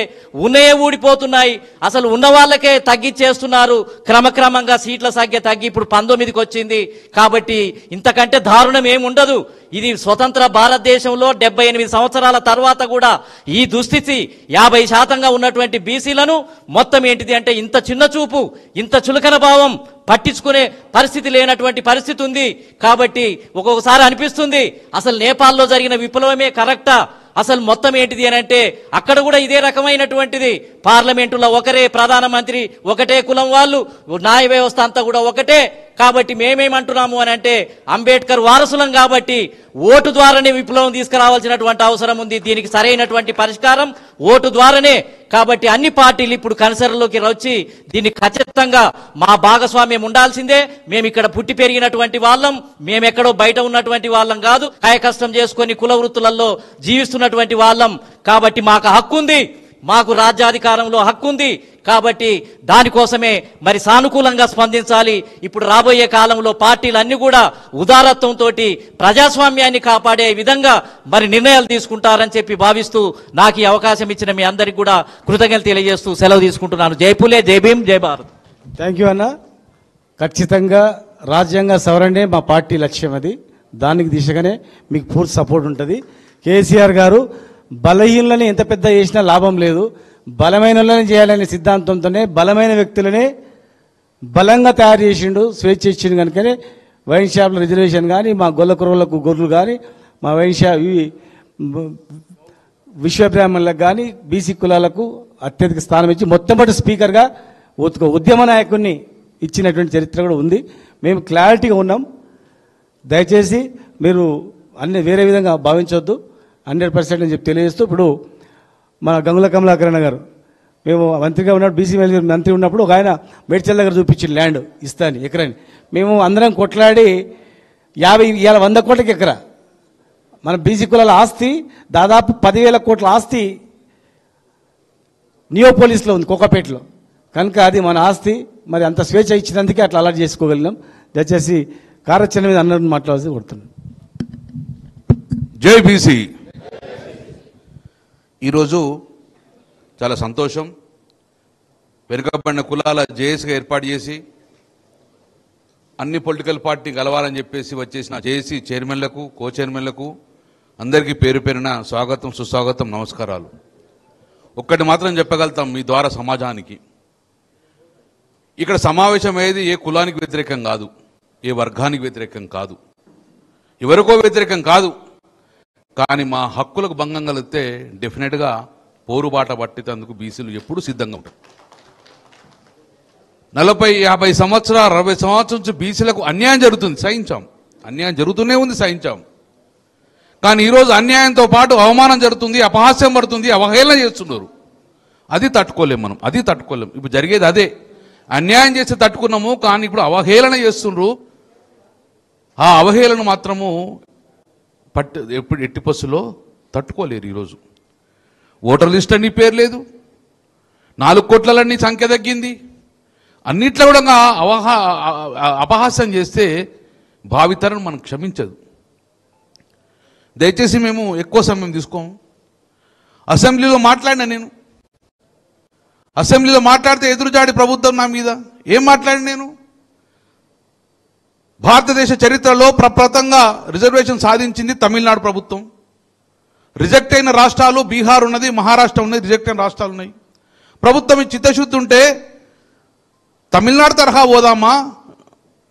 ఉన్నయే ఊడిపోతున్నాయి. అసలు ఉన్న వాళ్ళకే తగ్గిచ్చేస్తున్నారు. క్రమక్రమంగా సీట్ల సంఖ్య తగ్గి ఇప్పుడు 19కి వచ్చింది. కాబట్టి ఇంతకంటే దారుణం ఏముండదు. ఇది స్వతంత్ర భారతదేశంలో 78 సంవత్సరాల తర్వాత కూడా ఈ దుస్థితి 50% ఉన్నటువంటి బీసీలను మొత్తం ఏంటిది అంటే ఇంత చిన్న చూపు, ఇంత చులకన భావం, పట్టించుకునే పరిస్థితి లేనటువంటి పరిస్థితి ఉంది. కాబట్టి ఒక్కొక్కసారి అనిపిస్తుంది అసలు నేపాల్లో జరిగిన విప్లవమే కరెక్టా, అసలు మొత్తం ఏంటిది అని అంటే అక్కడ కూడా ఇదే రకమైనటువంటిది. పార్లమెంటులో ఒకరే ప్రధానమంత్రి, ఒకటే కులం వాళ్ళు, న్యాయ వ్యవస్థ అంతా కూడా ఒకటే. కాబట్టి మేమేమంటున్నాము అని అంటే అంబేద్కర్ వారసులం కాబట్టి ఓటు ద్వారానే విప్లవం తీసుకురావాల్సినటువంటి అవసరం ఉంది. దీనికి సరైనటువంటి పరిష్కారం ఓటు ద్వారానే. కాబట్టి అన్ని పార్టీలు ఇప్పుడు కన్సర్లోకి వచ్చి దీన్ని ఖచ్చితంగా మా భాగస్వామ్యం ఉండాల్సిందే. మేము ఇక్కడ పుట్టి పెరిగినటువంటి వాళ్ళం, మేమెక్కడో బయట ఉన్నటువంటి వాళ్ళం కాదు, కాయ కష్టం చేసుకొని కుల వృత్తులలో జీవిస్తున్నటువంటి వాళ్ళం. కాబట్టి మాకు హక్కు ఉంది, మాకు రాజ్యాధికారంలో హక్కు ఉంది. కాబట్టి దానికోసమే మరి సానుకూలంగా స్పందించాలి. ఇప్పుడు రాబోయే కాలంలో పార్టీలన్నీ కూడా ఉదారత్వంతో ప్రజాస్వామ్యాన్ని కాపాడే విధంగా మరి నిర్ణయాలు తీసుకుంటారని చెప్పి భావిస్తూ నాకు ఈ అవకాశం ఇచ్చిన మీ అందరికీ కూడా కృతజ్ఞతలు తెలియజేస్తూ సెలవు తీసుకుంటున్నాను. జై పూలే, జై భీమ్, జై భారత్. థ్యాంక్ యూ అన్న. ఖచ్చితంగా రాజ్యాంగ సవరణే మా పార్టీ లక్ష్యం. అది దానికి దిశగానే మీకు పూర్తి సపోర్ట్ ఉంటుంది. కేసీఆర్ గారు బలహీనలని ఎంత పెద్ద చేసినా లాభం లేదు, బలమైన వాళ్ళని చేయాలనే సిద్ధాంతంతోనే బలమైన వ్యక్తులనే బలంగా తయారు చేసిండు, స్వేచ్ఛ ఇచ్చిండు. కనుకనే వైన్ షాప్ల రిజర్వేషన్ కానీ, మా గొల్ల కుర్రలకు గొర్రెలు కానీ, మా వైన్ షాప్ విశ్వబ్రాహ్మణులకు కానీ, బీసీ కులాలకు అత్యధిక స్థానం ఇచ్చి మొట్టమొదటి స్పీకర్గా ఉద్యమ నాయకుడిని ఇచ్చినటువంటి చరిత్ర కూడా ఉంది. మేము క్లారిటీగా ఉన్నాం. దయచేసి మీరు అన్ని వేరే విధంగా భావించవద్దు. 100% అని చెప్పి తెలియజేస్తూ, ఇప్పుడు మన గంగుల కమలాకరణ గారు, మేము మంత్రిగా ఉన్నప్పుడు బీసీ మంత్రి ఉన్నప్పుడు ఒక ఆయన మేడ్చల్ దగ్గర చూపించిన ల్యాండ్ ఇస్తాను ఎకరాని, మేము అందరం కొట్లాడి 100 కోట్లకి ఎకరా. మన బీసీ కులాల ఆస్తి దాదాపు 10,000 కోట్ల ఆస్తి నియోపోలిస్లో ఉంది, కోకాపేటలో. కనుక అది మన ఆస్తి. మరి అంత స్వేచ్ఛ ఇచ్చినందుకే అట్లా అలర్ట్ చేసుకోగలిగినాం. దయచేసి కార్యాచరణ మీద అందరిని మాట్లాడాల్సి కోరుతున్నాను. జై బీసీ. ఈరోజు చాలా సంతోషం. వెనుకబడిన కులాల జేఏసీగా ఏర్పాటు చేసి అన్ని పొలిటికల్ పార్టీ కలవాలని చెప్పేసి వచ్చేసిన జేఏసీ చైర్మన్లకు, కో చైర్మన్లకు అందరికీ పేరు పేరున స్వాగతం, సుస్వాగతం, నమస్కారాలు. ఒక్కటి మాత్రం చెప్పగలుగుతాం మీ ద్వారా సమాజానికి, ఇక్కడ సమావేశం అయ్యేది ఏ కులానికి వ్యతిరేకం కాదు, ఏ వర్గానికి వ్యతిరేకం కాదు, ఎవరికో వ్యతిరేకం కాదు. కానీ మా హక్కులకు భంగం కలిగితే డెఫినెట్గా పోరుబాట పట్టేందుకు బీసీలు ఎప్పుడూ సిద్ధంగా ఉంటారు. 40, 50 సంవత్సరాలు, 60 సంవత్సరాల నుంచి బీసీలకు అన్యాయం జరుగుతుంది, సహించాం. అన్యాయం జరుగుతూనే ఉంది, సహించాం. కానీ ఈరోజు అన్యాయంతో పాటు అవమానం జరుగుతుంది, అపహాస్యం పడుతుంది, అవహేళన చేస్తున్నారు. అది తట్టుకోలేం మనం, అది తట్టుకోలేం. ఇప్పుడు జరిగేది అదే. అన్యాయం చేసి తట్టుకున్నాము, కానీ ఇప్పుడు అవహేళన చేస్తున్నారు. ఆ అవహేళన మాత్రము ఎట్టి బస్సులో తట్టుకోలేరు. ఈరోజు ఓటర్ లిస్ట్ అన్ని పేరు లేదు, 4 కోట్లన్నీ సంఖ్య తగ్గింది, అన్నిట్లో కూడా అపహాస్యం చేస్తే భావితరం మనం క్షమించదు. దయచేసి మేము ఎక్కువ సమయం తీసుకోము. అసెంబ్లీలో మాట్లాడినా నేను, అసెంబ్లీలో మాట్లాడితే ఎదురుజాడి ప్రభుత్వం నా మీద ఏం మాట్లాడి నేను, భారతదేశ చరిత్రలో ప్రప్రథంగా రిజర్వేషన్ సాధించింది తమిళనాడు ప్రభుత్వం. రిజెక్ట్ అయిన రాష్ట్రాలు బీహార్ ఉన్నది, మహారాష్ట్ర ఉన్నది, రిజెక్ట్ అయిన రాష్ట్రాలు ఉన్నాయి. ప్రభుత్వం చిత్తశుద్ధి ఉంటే తమిళనాడు తరహా పోదామా,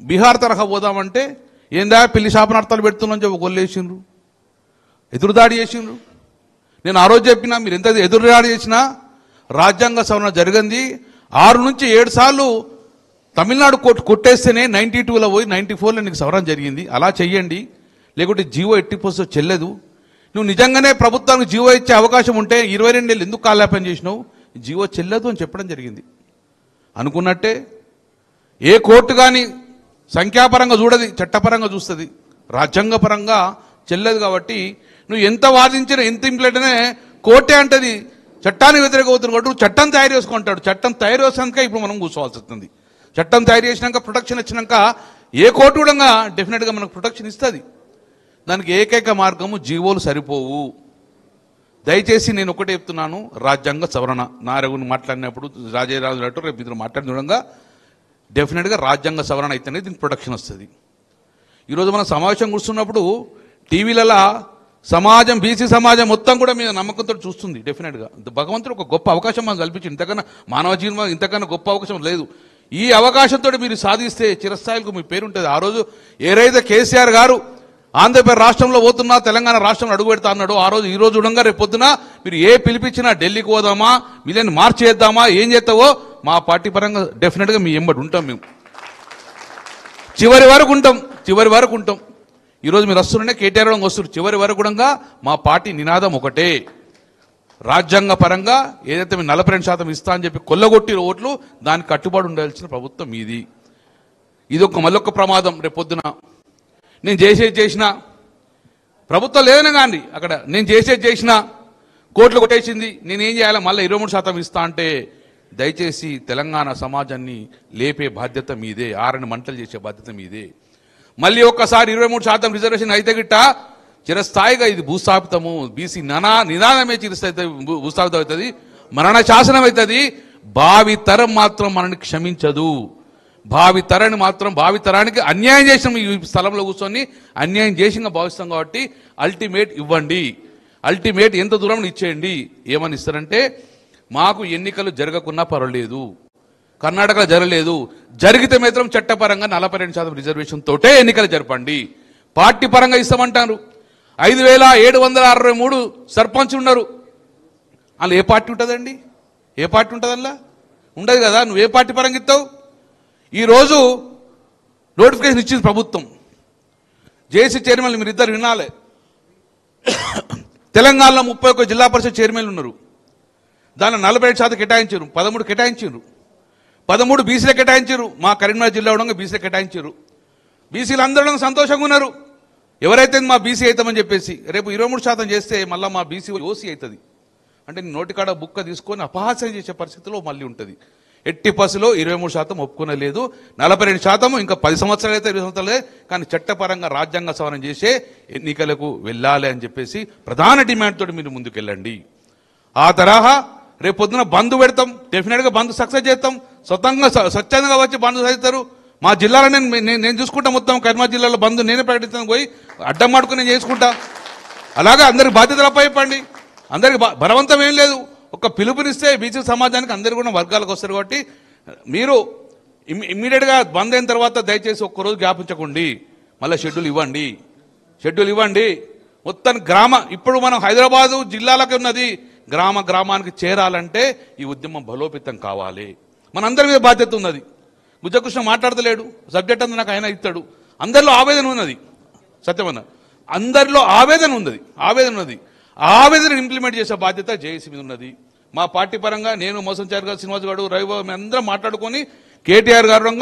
బీహార్ తరహా పోదామంటే ఏందా పెళ్లి శాపనార్థాలు పెడుతున్నాం చెప్పి గొల్లేసిండ్రు, ఎదురుదాడి చేసిండ్రు. నేను ఆ రోజు చెప్పినా, మీరు ఎంత ఎదురుదాడి చేసినా రాజ్యాంగ సవరణ జరిగింది. 6 నుంచి 7 సార్లు తమిళనాడు కొట్టేస్తేనే 92లో పోయి 94లో నీకు సవరణ జరిగింది. అలా చెయ్యండి, లేకుంటే జీవో ఎట్టి పోస్తో చెల్లదు. నువ్వు నిజంగానే ప్రభుత్వానికి జీవో ఇచ్చే అవకాశం ఉంటే 22 ఏళ్ళు ఎందుకు కాలాపన చేసినావు, జీవో చెల్లదు అని చెప్పడం జరిగింది. అనుకున్నట్టే ఏ కోర్టు కానీ సంఖ్యాపరంగా చూడది, చట్టపరంగా చూస్తుంది, రాజ్యాంగపరంగా చెల్లదు. కాబట్టి నువ్వు ఎంత వాదించినా ఎంత ఇంప్లెంట్నే కోర్టే అంటది చట్టాన్ని వ్యతిరేకవుతుంది కాబట్టి నువ్వు చట్టం తయారు చేసుకుంటాడు. చట్టం తయారు చేసినాక ఇప్పుడు మనం కూర్చోవాల్సి వస్తుంది. చట్టం తయారు చేసినాక ప్రొటెక్షన్ ఇచ్చినాక ఏ కోర్టు కూడా డెఫినెట్గా మనకు ప్రొటెక్షన్ ఇస్తుంది. దానికి ఏకైక మార్గము జీవోలు సరిపోవు. దయచేసి నేను ఒకటే చెప్తున్నాను, రాజ్యాంగ సవరణ నారగుని మాట్లాడినప్పుడు రాజేరాజు రేపు ఇద్దరు మాట్లాడిన విధంగా డెఫినెట్గా రాజ్యాంగ సవరణ అయితేనే దీనికి ప్రొటెక్షన్ వస్తుంది. ఈరోజు మనం సమావేశం కూర్చున్నప్పుడు టీవీలలో సమాజం, బీసీ సమాజం మొత్తం కూడా మీద నమ్మకంతో చూస్తుంది. డెఫినెట్గా భగవంతుడు ఒక గొప్ప అవకాశం మనకు కల్పించింది. ఇంతకన్నా మానవ జీవనం ఇంతకన్నా గొప్ప అవకాశం లేదు. ఈ అవకాశంతో మీరు సాధిస్తే చిరస్థాయిలకు మీ పేరు ఉంటుంది. ఆ రోజు ఏదైతే కేసీఆర్ గారు ఆంధ్రప్రదేశ్ రాష్ట్రంలో పోతున్నా, తెలంగాణ రాష్ట్రంలో అడుగు పెడతా అన్నాడు. ఆ రోజు ఈ రోజు ఉండగా రేపు పొద్దున మీరు ఏ పిలిపించినా ఢిల్లీకి పోదామా, వీళ్ళని మార్చి చేద్దామా, ఏం చేస్తావో మా పార్టీ పరంగా డెఫినెట్గా మీ ఎంబడి ఉంటాం. మేము చివరి వరకు ఉంటాం. ఈరోజు మీరు వస్తుండే కేటీఆర్ వస్తున్నారు, చివరి వరకు కూడా మా పార్టీ నినాదం ఒకటే, రాజ్యాంగ పరంగా ఏదైతే మీరు 42% ఇస్తా అని చెప్పి కొల్లగొట్టిన ఓట్లు దానికి కట్టుబడి ఉండాల్సిన ప్రభుత్వం మీది. ఇది మళ్ళొక్క ప్రమాదం. రేపు పొద్దున నేను చేసిన ప్రభుత్వం లేదనే కానీ అక్కడ నేను చేసిన కోట్లు కొట్టేసింది, నేనేం చేయాలి, మళ్ళీ 23% ఇస్తా అంటే దయచేసి తెలంగాణ సమాజాన్ని లేపే బాధ్యత మీదే, ఆరని మంటలు చేసే బాధ్యత మీదే. మళ్ళీ ఒక్కసారి 23% రిజర్వేషన్ అయితే గిట్ట చిరస్థాయిగా ఇది భూస్థాపితము, బీసీ నినాదమే భూస్థాపితం అవుతుంది, మరణ శాసనం అవుతుంది. భావితరం మాత్రం మనల్ని క్షమించదు. భావితరానికి అన్యాయం చేసిన ఈ స్థలంలో కూర్చొని అన్యాయం చేసిన భావిస్తాం. కాబట్టి అల్టిమేట్ ఇవ్వండి, అల్టిమేట్ ఎంత దూరం ఇచ్చేయండి. ఏమని ఇస్తారంటే, మాకు ఎన్నికలు జరగకున్నా పర్వాలేదు, కర్ణాటకలో జరగలేదు, జరిగితే మాత్రం చట్టపరంగా 42% రిజర్వేషన్ తోటే ఎన్నికలు జరపండి. పార్టీ పరంగా ఇస్తామంటారు. 5763 సర్పంచులు ఉన్నారు. అందులో ఏ పార్టీ ఉంటుందండి? ఏ పార్టీ ఉంటుంది? అందులో ఉండదు కదా. నువ్వు ఏ పార్టీ పరంగా ఇస్తావు? ఈరోజు నోటిఫికేషన్ ఇచ్చింది ప్రభుత్వం. జేసీ చైర్మన్లు మీరు ఇద్దరు వినాలి. తెలంగాణలో 31 జిల్లా పరిషత్ చైర్మన్లు ఉన్నారు. దానిలో 47% కేటాయించారు, 13 కేటాయించారు, 13 బీసీలు కేటాయించారు. మా కరీంనగర్ జిల్లా ఉండగా బీసీలు కేటాయించారు. బీసీలు అందరూ సంతోషంగా ఉన్నారు. ఎవరైతే మా బీసీ అవుతామని చెప్పేసి, రేపు 23% చేస్తే మళ్ళీ మా బీసీ ఓసీ అవుతుంది అంటే నోటికాడ బుక్క తీసుకొని అపహాస్యం చేసే పరిస్థితిలో మళ్ళీ ఉంటుంది. ఎట్టి పసులో 23% ఒప్పుకునలేదు. 42% ఇంకా 10 సంవత్సరాలు అయితే 20 సంవత్సరాలే, కానీ చట్టపరంగా రాజ్యాంగ సవరణ చేసే ఎన్నికలకు వెళ్ళాలి అని చెప్పేసి ప్రధాన డిమాండ్ తోటి మీరు ముందుకెళ్ళండి. ఆ తరహా రేపు పొద్దున బంద్ పెడతాం, డెఫినెట్గా బంద్ సక్సెస్ చేస్తాం. స్వచ్ఛందంగా వచ్చి బంద్ చేస్తారు. మా జిల్లాలో నేను చూసుకుంటా, మొత్తం కరీంనగర్ జిల్లాలో బంద్ నేనే ప్రకటిస్తాను, పోయి అడ్డం మాడుకుని నేను చేసుకుంటా. అలాగే అందరికి బాధ్యతలు అప్పచెప్పండి. అందరికి బలవంతం ఏం లేదు, ఒక పిలుపునిస్తే బీసీ సమాజానికి అందరు కూడా వర్గాలకు వస్తారు. కాబట్టి మీరు ఇమ్మీడియట్గా బంద్ అయిన తర్వాత దయచేసి ఒక్కరోజు గ్యాప్ ఉంచకండి, మళ్ళీ షెడ్యూల్ ఇవ్వండి. మొత్తం ఇప్పుడు మనం హైదరాబాదు జిల్లాలకి ఉన్నది, గ్రామానికి చేరాలంటే ఈ ఉద్యమం బలోపేతం కావాలి. మనందరి మీద బాధ్యత ఉన్నది. గుజ్జకృష్ణ మాట్లాడతలేడు, సబ్జెక్ట్ అంతా నాకు ఆయన ఇస్తాడు. అందరిలో ఆవేదన ఉన్నది, సత్యమన్న, అందరిలో ఆవేదన ఉన్నది. ఆవేదన ఇంప్లిమెంట్ చేసే బాధ్యత జేఏసీ మీద ఉన్నది. మా పార్టీ పరంగా నేను, మోసంచారి గారు, శ్రీనివాస్ గారు, రవిబాబు మేము అందరం మాట్లాడుకొని కేటీఆర్ గారు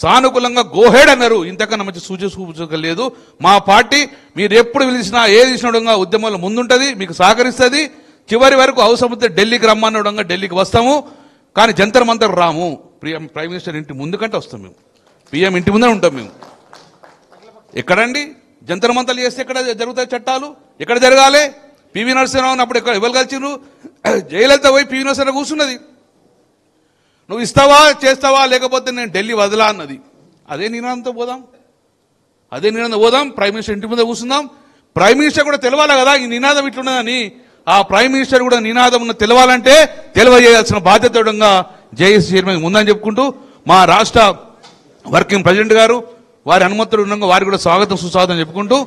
సానుకూలంగా గోహెడ్ అన్నారు. ఇంతకన్నా మంచి సూచక లేదు. మా పార్టీ మీరు ఎప్పుడు పిలిచినా ఏది ఇచ్చినడంగా ఉద్యమంలో ముందుంటుంది, మీకు సహకరిస్తుంది. చివరి వరకు అవసరం ఢిల్లీకి రమ్మన్నడంగా ఢిల్లీకి వస్తాము, కానీ జంతర్ మంతర్ రాము. ప్రైమ్ మినిస్టర్ ఇంటి ముందు కంటే వస్తాం మేము. పిఎం ఇంటి ముందే ఉంటాం మేము. ఎక్కడండి జంతర్ మంతలు చేస్తే ఎక్కడ జరుగుతాయి చట్టాలు? ఎక్కడ జరగాలి? పివి నరసింహరావు అప్పుడు ఎక్కడ ఎవరు కలిసిరు? జయలలిత పోయి పివి నరసింహరావు కూర్చున్నది. నువ్వు ఇస్తావా చేస్తావా లేకపోతే నేను ఢిల్లీ వదలా అన్నది. అదే నినాదంతో పోదాం, అదే నినాదం పోదాం. ప్రైమ్ మినిస్టర్ ఇంటి ముందే కూర్చుందాం. ప్రైమ్ మినిస్టర్ కూడా తెలవాలి కదా ఈ నినాదం ఇట్లున్నదని. ఆ ప్రైమ్ మినిస్టర్ కూడా నినాదం ఉన్న తెలవాలంటే తెలియజేయాల్సిన బాధ్యత జేఏసీ చైర్మన్ ముందని చెప్పుకుంటూ, మా రాష్ట్ర వర్కింగ్ ప్రెసిడెంట్ గారు వారి అనుమతులు ఉండగా వారికి కూడా స్వాగతం సుస్వాగతం చెప్పుకుంటూ,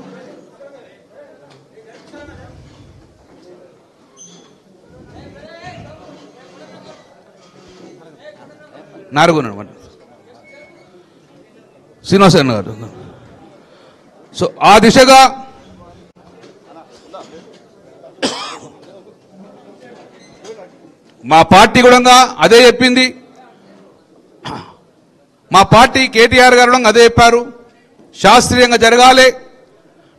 నారుగున శ్రీనివాసన్ గారు. సో ఆ దిశగా మా పార్టీ కూడా అదే చెప్పింది. మా పార్టీ కేటీఆర్ గారు అదే చెప్పారు. శాస్త్రీయంగా జరగాలి,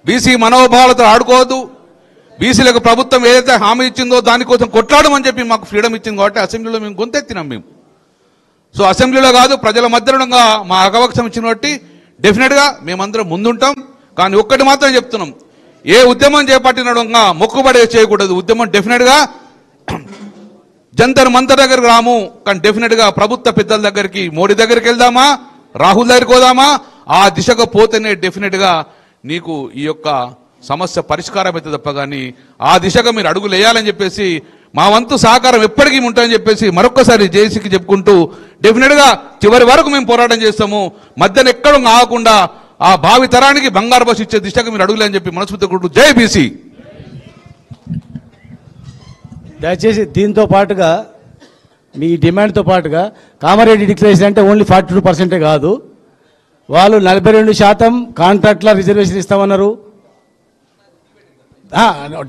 బీసీ మనోభావాలతో ఆడుకోవద్దు, బీసీలకు ప్రభుత్వం ఏదైతే హామీ ఇచ్చిందో దానికోసం కొట్లాడమని చెప్పి మాకు ఫ్రీడమ్ ఇచ్చింది కాబట్టి అసెంబ్లీలో మేము గొంతెత్తినాం మేము. సో అసెంబ్లీలో కాదు ప్రజల మధ్యలో మా అగవక్షం ఇచ్చిన బట్టి డెఫినెట్గా మేమందరం ముందుంటాం. కానీ ఒక్కటి మాత్రం చెప్తున్నాం, ఏ ఉద్యమం చేపట్టినడంగా మొక్కుబడి చేయకూడదు. ఉద్యమం డెఫినెట్గా జంతర్ మంతర్ దగ్గరకు రాము, కానీ డెఫినెట్గా ప్రభుత్వ పెద్దల దగ్గరికి, మోడీ దగ్గరికి వెళ్దామా, రాహుల్ దగ్గరికి పోదామా, ఆ దిశగా పోతేనే డెఫినెట్గా నీకు ఈ యొక్క సమస్య పరిష్కారం అయితే తప్ప కానీ ఆ దిశగా మీరు అడుగులు వేయాలని చెప్పేసి మా వంతు సహకారం ఎప్పటికీ ఉంటుందని చెప్పేసి మరొక్కసారి జేఏసీకి చెప్పుకుంటూ, డెఫినెట్గా చివరి వరకు మేము పోరాటం చేస్తాము. మధ్యన ఎక్కడ ఆగకుండా ఆ భావి తరానికి బంగారు బస్సు ఇచ్చే దిశగా మీరు అడుగులే అని చెప్పి మనస్ఫూర్తిగా కొట్టు. జై బీసీ. దయచేసి దీంతో పాటుగా మీ డిమాండ్తో పాటుగా కామారెడ్డి డిక్లరేషన్ అంటే ఓన్లీ 42% కాదు, వాళ్ళు 42% కాంట్రాక్ట్ల రిజర్వేషన్ ఇస్తామన్నారు.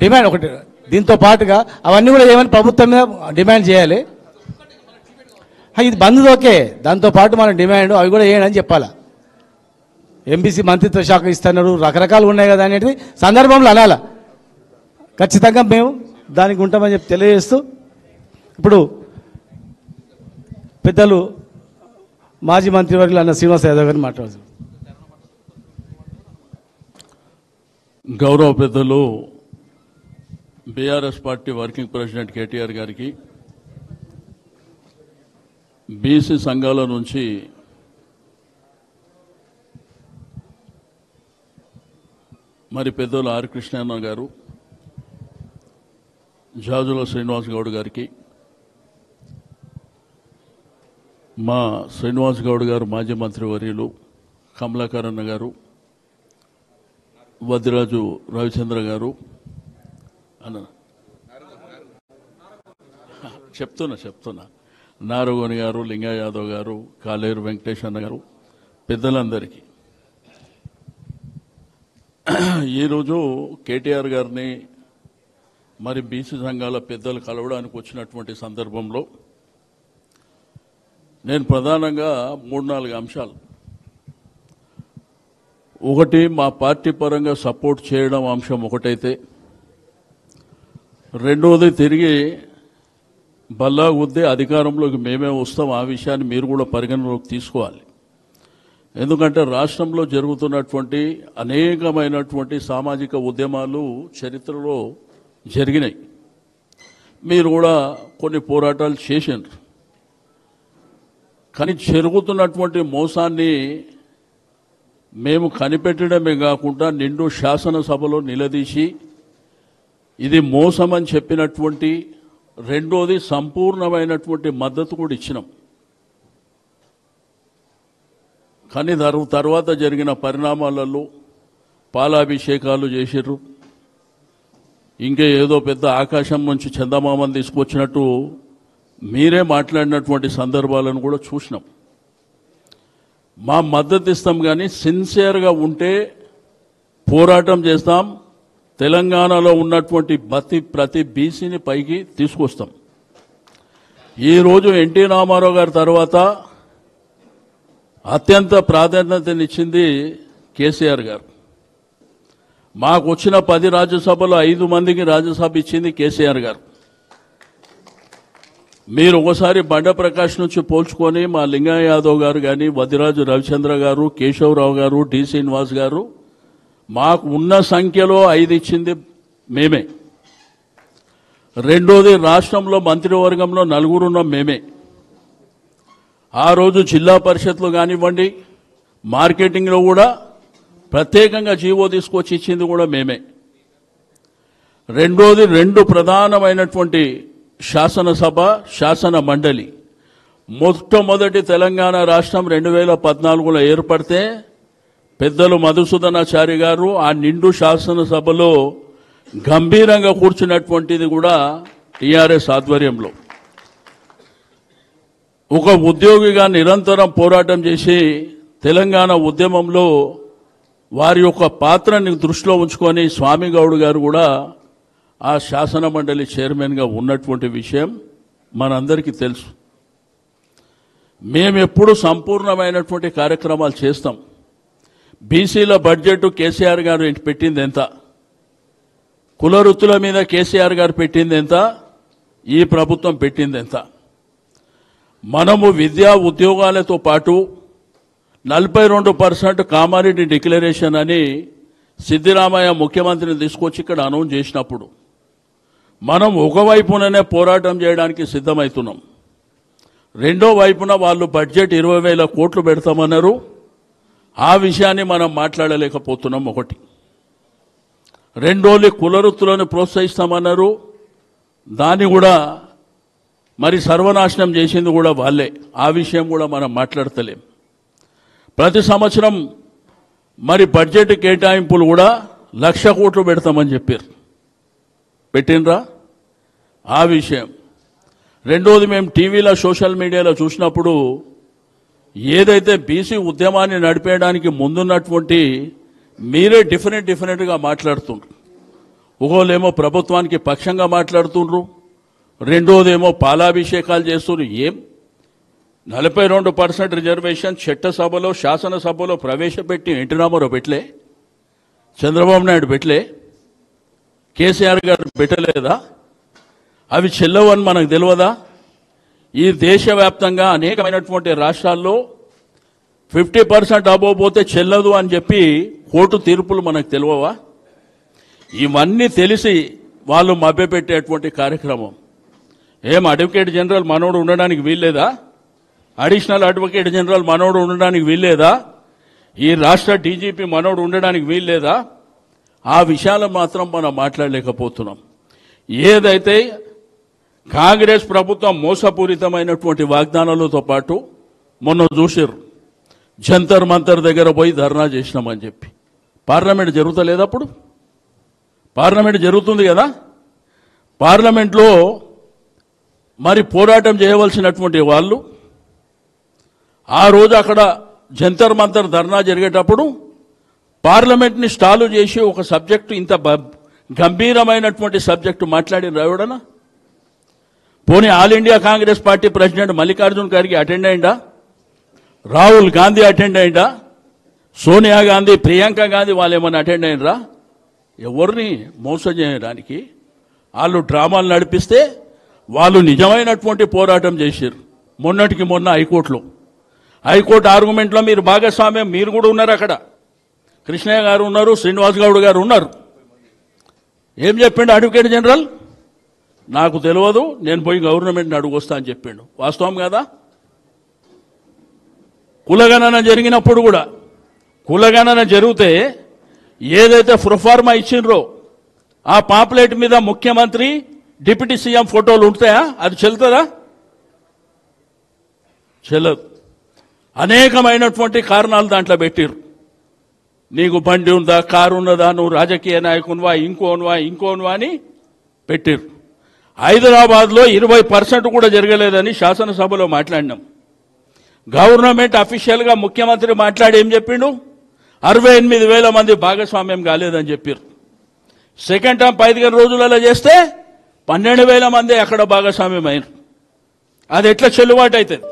డిమాండ్ ఒకటి. దీంతో పాటుగా అవన్నీ కూడా ఏమని ప్రభుత్వం మీద డిమాండ్ చేయాలి. ఇది బంద్ ఓకే, దాంతో పాటు మన డిమాండ్ అవి కూడా వేయని చెప్పాలా. ఎంబీసీ మంత్రిత్వ శాఖ ఇస్తున్నారు, రకరకాలు ఉన్నాయి కదా అనేది సందర్భంలో అనాలా. ఖచ్చితంగా మేము దానికి ఉంటామని చెప్పి తెలియజేస్తూ, ఇప్పుడు పెద్దలు మాజీ మంత్రివర్యులు అన్న శ్రీనివాస్ యాదవ్ గారిని మాట్లాడుతున్నారు. గౌరవ పెద్దలు BRS party working president KTR గారికి, బీసీ సంఘాల నుంచి మరి పెద్దలు ఆర్ కృష్ణన్న గారు, జాజుల శ్రీనివాస్ గౌడ్ గారికి, మా శ్రీనివాస్ గౌడ్ గారు మాజీ మంత్రివర్యులు కమలాకర్ అన్న గారు, వద్దిరాజు రవిచంద్ర గారు అన్న చెప్తున్నా నారుగోని గారు, లింగా యాదవ్ గారు, కాలేరు వెంకటేష్ అన్న గారు, పెద్దలందరికీ ఈరోజు కేటీఆర్ గారిని మరి బీసీ సంఘాల పెద్దలు కలవడానికి వచ్చినటువంటి సందర్భంలో నేను ప్రధానంగా 3-4 అంశాలు, ఒకటి మా పార్టీ పరంగా సపోర్ట్ చేయడం అంశం ఒకటైతే, రెండవది తిరిగి బల్లా గుద్దే అధికారంలోకి మేమే వస్తాం, ఆ విషయాన్ని మీరు కూడా పరిగణలోకి తీసుకోవాలి. ఎందుకంటే రాష్ట్రంలో జరుగుతున్నటువంటి అనేకమైనటువంటి సామాజిక ఉద్యమాలు చరిత్రలో జరిగినాయి. మీరు కూడా కొన్ని పోరాటాలు చేశారు. కానీ జరుగుతున్నటువంటి మోసాన్ని మేము కనిపెట్టడమే కాకుండా నిండు శాసనసభలో నిలదీసి ఇది మోసం అని చెప్పినటువంటి, రెండోది సంపూర్ణమైనటువంటి మద్దతు కూడా ఇచ్చినాం. కానీ తర్వాత జరిగిన పరిణామాలలో పాలాభిషేకాలు చేసిర్రు, ఇంకే ఏదో పెద్ద ఆకాశం నుంచి చందమామని తీసుకొచ్చినట్టు మీరే మాట్లాడినటువంటి సందర్భాలను కూడా చూసినాం. మా మద్దతు ఇస్తాం, కానీ సిన్సియర్గా ఉంటే పోరాటం చేస్తాం. తెలంగాణలో ఉన్నటువంటి ప్రతి బీసీని పైకి తీసుకొస్తాం. ఈరోజు ఎన్టీ రామారావు గారి తర్వాత అత్యంత ప్రాధాన్యతనిచ్చింది కేసీఆర్ గారు. మాకు వచ్చిన 10 రాజ్యసభలో 5 మందికి రాజ్యసభ ఇచ్చింది కేసీఆర్ గారు. మీరు ఒకసారి బండ ప్రకాష్ నుంచి పోల్చుకొని మా లింగయ్య యాదవ్ గారు కానీ వదిరాజు రవిచంద్ర గారు కేశవరావు గారు డి శ్రీనివాస్ గారు మాకు ఉన్న సంఖ్యలో 5 ఇచ్చింది మేమే. రెండోది రాష్ట్రంలో మంత్రివర్గంలో 4 ఉన్నాం మేమే. ఆ రోజు జిల్లా పరిషత్లో కానివ్వండి మార్కెటింగ్లో కూడా ప్రత్యేకంగా జీవో తీసుకొచ్చి ఇచ్చింది కూడా మేమే. రెండోది 2 ప్రధానమైనటువంటి శాసనసభ శాసన మండలి మొట్టమొదటి తెలంగాణ రాష్ట్రం 2014లో ఏర్పడితే పెద్దలు మధుసూదనాచారి గారు ఆ నిండు శాసనసభలో గంభీరంగా కూర్చున్నటువంటిది కూడా టీఆర్ఎస్ ఆధ్వర్యంలో. ఒక ఉద్యోగిగా నిరంతరం పోరాటం చేసి తెలంగాణ ఉద్యమంలో వారి యొక్క పాత్రని దృష్టిలో ఉంచుకొని స్వామి గౌడ్ గారు కూడా ఆ శాసన మండలి చైర్మన్గా ఉన్నటువంటి విషయం మనందరికీ తెలుసు. మేమెప్పుడు సంపూర్ణమైనటువంటి కార్యక్రమాలు చేస్తాం. బీసీల బడ్జెట్ కేసీఆర్ గారు పెట్టింది ఎంత, కుల వృత్తుల మీద కేసీఆర్ గారు పెట్టింది ఎంత, ఈ ప్రభుత్వం పెట్టింది ఎంత. మనము విద్యా ఉద్యోగాలతో పాటు 42% కామారెడ్డి డిక్లరేషన్ అని సిద్దిరామయ్య ముఖ్యమంత్రిని తీసుకొచ్చి ఇక్కడ అనౌన్స్ చేసినప్పుడు మనం ఒకవైపుననే పోరాటం చేయడానికి సిద్ధమవుతున్నాం. రెండో వైపున వాళ్ళు బడ్జెట్ 20,000 కోట్లు పెడతామన్నారు. ఆ విషయాన్ని మనం మాట్లాడలేకపోతున్నాం. ఒకటి. రెండోది కులవృత్తులను ప్రోత్సహిస్తామన్నారు. దాన్ని కూడా మరి సర్వనాశనం చేసింది కూడా వాళ్ళే. ఆ విషయం కూడా మనం మాట్లాడతలేం. ప్రతి సంవత్సరం మరి బడ్జెట్ కేటాయింపులు కూడా 1,00,000 కోట్లు పెడతామని చెప్పారు. పెట్టినరా? ఆ విషయం. రెండోది మేము టీవీలో సోషల్ మీడియాలో చూసినప్పుడు ఏదైతే బీసీ ఉద్యమాన్ని నడిపేయడానికి ముందున్నటువంటి మీరే డిఫరెంట్గా మాట్లాడుతుండ్రు. ఒకళ్ళేమో ప్రభుత్వానికి పక్షంగా మాట్లాడుతుండ్రు, రెండోదేమో పాలాభిషేకాలు చేస్తున్నారు. ఏం 42% రిజర్వేషన్ చట్టసభలో శాసనసభలో ప్రవేశపెట్టి ఎన్టీ రామారావు పెట్టలే, చంద్రబాబు నాయుడు పెట్టలే, కేసీఆర్ గారు పెట్టలేదా? అవి చెల్లవని మనకు తెలియదా? ఈ దేశవ్యాప్తంగా అనేకమైనటువంటి రాష్ట్రాల్లో 50% అబోవ్ పోతే చెల్లదు అని చెప్పి కోర్టు తీర్పులు మనకు తెలియవా? ఇవన్నీ తెలిసి వాళ్ళు మభ్యపెట్టేటువంటి కార్యక్రమం. ఏం అడ్వకేట్ జనరల్ మనోడు ఉండడానికి వీల్లేదా? అడిషనల్ అడ్వకేట్ జనరల్ మనోడు ఉండడానికి వీల్లేదా? ఈ రాష్ట్ర డీజీపీ మనోడు ఉండడానికి వీల్లేదా? ఆ విషయాలు మాత్రం మనం మాట్లాడలేకపోతున్నాం. ఏదైతే కాంగ్రెస్ ప్రభుత్వం మోసపూరితమైనటువంటి వాగ్దానాలతో పాటు మొన్న చూసారు జంతర్ మంతర్ దగ్గర పోయి ధర్నా చేసినామని చెప్పి. పార్లమెంట్ జరుగుతలేదు. అప్పుడు పార్లమెంట్ జరుగుతుంది కదా. పార్లమెంట్లో మరి పోరాటం చేయవలసినటువంటి వాళ్ళు ఆ రోజు అక్కడ జంతర్ మంతర్ ధర్నా జరిగేటప్పుడు పార్లమెంట్ని స్టాలు చేసి ఒక సబ్జెక్టు, ఇంత గంభీరమైనటువంటి సబ్జెక్టు మాట్లాడిన ఎవడనా? పోనీ all India Congress party president Mallikarjun Kharge attend అయిందా? రాహుల్ గాంధీ అటెండ్ అయిందా? సోనియా గాంధీ, ప్రియాంక గాంధీ వాళ్ళు ఏమన్నా అటెండ్ అయినరా? ఎవరిని మోసం చేయడానికి వాళ్ళు డ్రామాలు నడిపిస్తే వాళ్ళు నిజమైనటువంటి పోరాటం చేశారు. మొన్నటికి మొన్న హైకోర్టు ఆర్గ్యుమెంట్లో మీరు భాగస్వామ్యం, మీరు కూడా ఉన్నారు అక్కడ. కృష్ణయ్య గారు ఉన్నారు, శ్రీనివాస్ గౌడ్ గారు ఉన్నారు. ఏం చెప్పిండు అడ్వకేట్ జనరల్? నాకు తెలియదు, నేను పోయి గవర్నమెంట్ని అడుగొస్తా అని చెప్పిండు. వాస్తవం కదా? కులగణన జరిగినప్పుడు కూడా, కులగణన జరిగితే ఏదైతే ప్రొఫార్మా ఇచ్చిండ్రో ఆ పాంప్లెట్ మీద ముఖ్యమంత్రి, డిప్యూటీ సీఎం ఫోటోలు ఉంటాయా? అది చెల్లుతుందా? చెల్లదు. అనేకమైనటువంటి కారణాలు దాంట్లో పెట్టిరు. నీకు బండి ఉందా, కారు ఉన్నదా, నువ్వు రాజకీయ నాయకునివా, ఇంకోనువా అని పెట్టిరు. హైదరాబాద్లో 20% కూడా జరగలేదని శాసనసభలో మాట్లాడినాం. గవర్నమెంట్ అఫీషియల్గా ముఖ్యమంత్రి మాట్లాడి ఏం చెప్పిండు? 68,000 మంది భాగస్వామ్యం కాలేదని చెప్పారు. సెకండ్ టర్మ్ 15 రోజులలో చేస్తే 12,000 మంది అక్కడ భాగస్వామ్యం అయినారు. అది ఎట్లా చెల్లుబాటు అవుతుంది?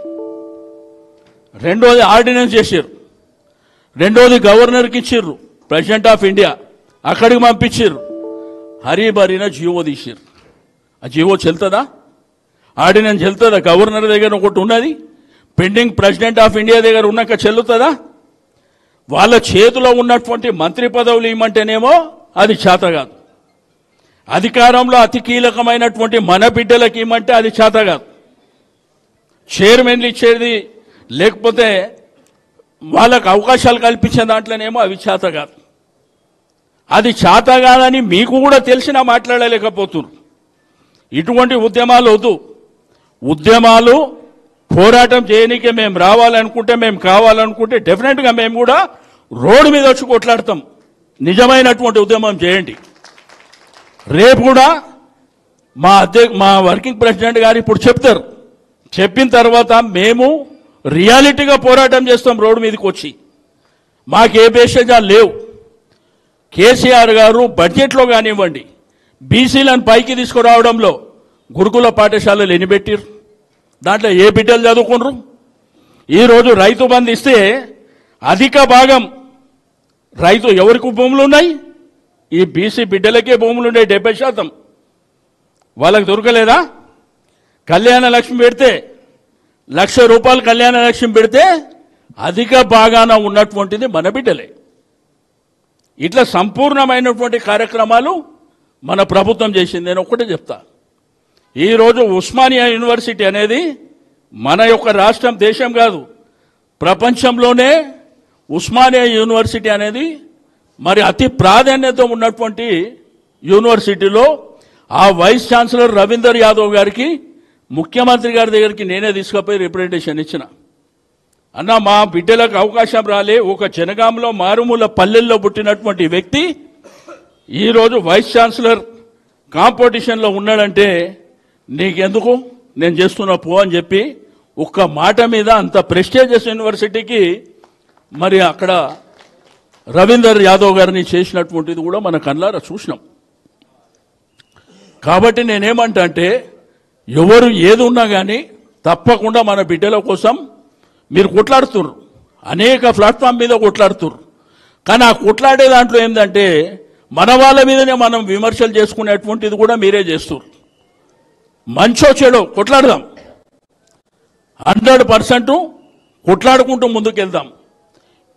రెండోది ఆర్డినెన్స్ చేశారు. రెండోది గవర్నర్కి ఇచ్చిర్రు, ప్రెసిడెంట్ ఆఫ్ ఇండియా అక్కడికి పంపించారు. హరీబరీన జీవో తీసారు. ఆ జీవో చెల్తుందా? ఆర్డినెన్స్ చెల్లుతుందా? గవర్నర్ దగ్గర ఒకటి ఉన్నది, పెండింగ్ ప్రెసిడెంట్ ఆఫ్ ఇండియా దగ్గర ఉన్నాక చెల్లుతుందా? వాళ్ళ చేతిలో ఉన్నటువంటి మంత్రి పదవులు ఇవ్వమంటేనేమో అది చేత కాదు. అధికారంలో అతి కీలకమైనటువంటి మన బిడ్డలకు ఇవ్వమంటే అది చేత కాదు. చైర్మన్లు ఇచ్చేది లేకపోతే వాళ్ళకు అవకాశాలు కల్పించే దాంట్లోనేమో అవి చేత కాదు. అది చేత కాదని మీకు కూడా తెలిసినా మాట్లాడలేకపోతున్నారు. ఇటువంటి ఉద్యమాలు వద్దు. ఉద్యమాలు పోరాటం చేయనీకే మేము రావాలనుకుంటే, మేము కావాలనుకుంటే డెఫినెట్గా మేము కూడా రోడ్డు మీద వచ్చి కొట్లాడతాం. నిజమైనటువంటి ఉద్యమం చేయండి. రేపు కూడా మా వర్కింగ్ ప్రెసిడెంట్ గారు ఇప్పుడు చెప్తారు. చెప్పిన తర్వాత మేము రియాలిటీగా పోరాటం చేస్తాం రోడ్డు మీదకి వచ్చి. మాకు ఏ భేషజాలు లేవు. కేసీఆర్ గారు బడ్జెట్లో కానివ్వండి, బీసీలను పైకి తీసుకురావడంలో గురుకుల పాఠశాలలు ఎన్ని పెట్టిరు? దాంట్లో ఏ బిడ్డలు చదువుకున్నారు? ఈరోజు రైతు బంధు ఇస్తే అధిక భాగం రైతు ఎవరికి భూములు ఉన్నాయి? ఈ బీసీ బిడ్డలకే భూములు ఉన్నాయి 70%. వాళ్ళకి దొరకలేదా? కళ్యాణ లక్ష్మి పెడితే ₹1,00,000 కళ్యాణ లక్ష్మి పెడితే అధిక భాగాన ఉన్నటువంటిది మన బిడ్డలే. ఇట్లా సంపూర్ణమైనటువంటి కార్యక్రమాలు మన ప్రభుత్వం చేసింది. నేను ఒక్కటే చెప్తా, ఈరోజు ఉస్మానియా యూనివర్సిటీ అనేది మన యొక్క రాష్ట్రం, దేశం కాదు, ప్రపంచంలోనే ఉస్మానియా యూనివర్సిటీ అనేది మరి అతి ప్రాధాన్యత ఉన్నటువంటి యూనివర్సిటీలో ఆ వైస్ ఛాన్సలర్ రవీందర్ యాదవ్ గారికి ముఖ్యమంత్రి గారి దగ్గరికి నేనే తీసుకుపోయి రిప్రజెంటేషన్ ఇచ్చిన. అన్న, మా బిడ్డలకు అవకాశం రాలే, ఒక జనగాంలో మారుమూల పల్లెల్లో పుట్టినటువంటి వ్యక్తి ఈరోజు వైస్ ఛాన్సలర్ కాంపిటీషన్లో ఉన్నాడంటే నీకెందుకు, నేను చేస్తున్నా పో అని చెప్పి ఒక్క మాట మీద అంత ప్రెస్టీజియస్ యూనివర్సిటీకి మరి అక్కడ రవీందర్ యాదవ్ గారిని చేసినటువంటిది కూడా మన కళ్ళారా చూసినాం. కాబట్టి నేనేమంటా అంటే, ఎవరు ఏది ఉన్నా కానీ తప్పకుండా మన బిడ్డల కోసం మీరు కొట్లాడుతున్నారు, అనేక ప్లాట్ఫామ్ మీద కొట్లాడుతున్నారు. కానీ ఆ కొట్లాడే దాంట్లో ఏంటంటే మన వాళ్ళ మీదనే మనం విమర్శలు చేసుకునేటువంటిది కూడా మీరే చేస్తున్నారు. మంచో చెడో కొట్లాడదాం, 100% కొట్లాడుకుంటూ ముందుకెళ్దాం.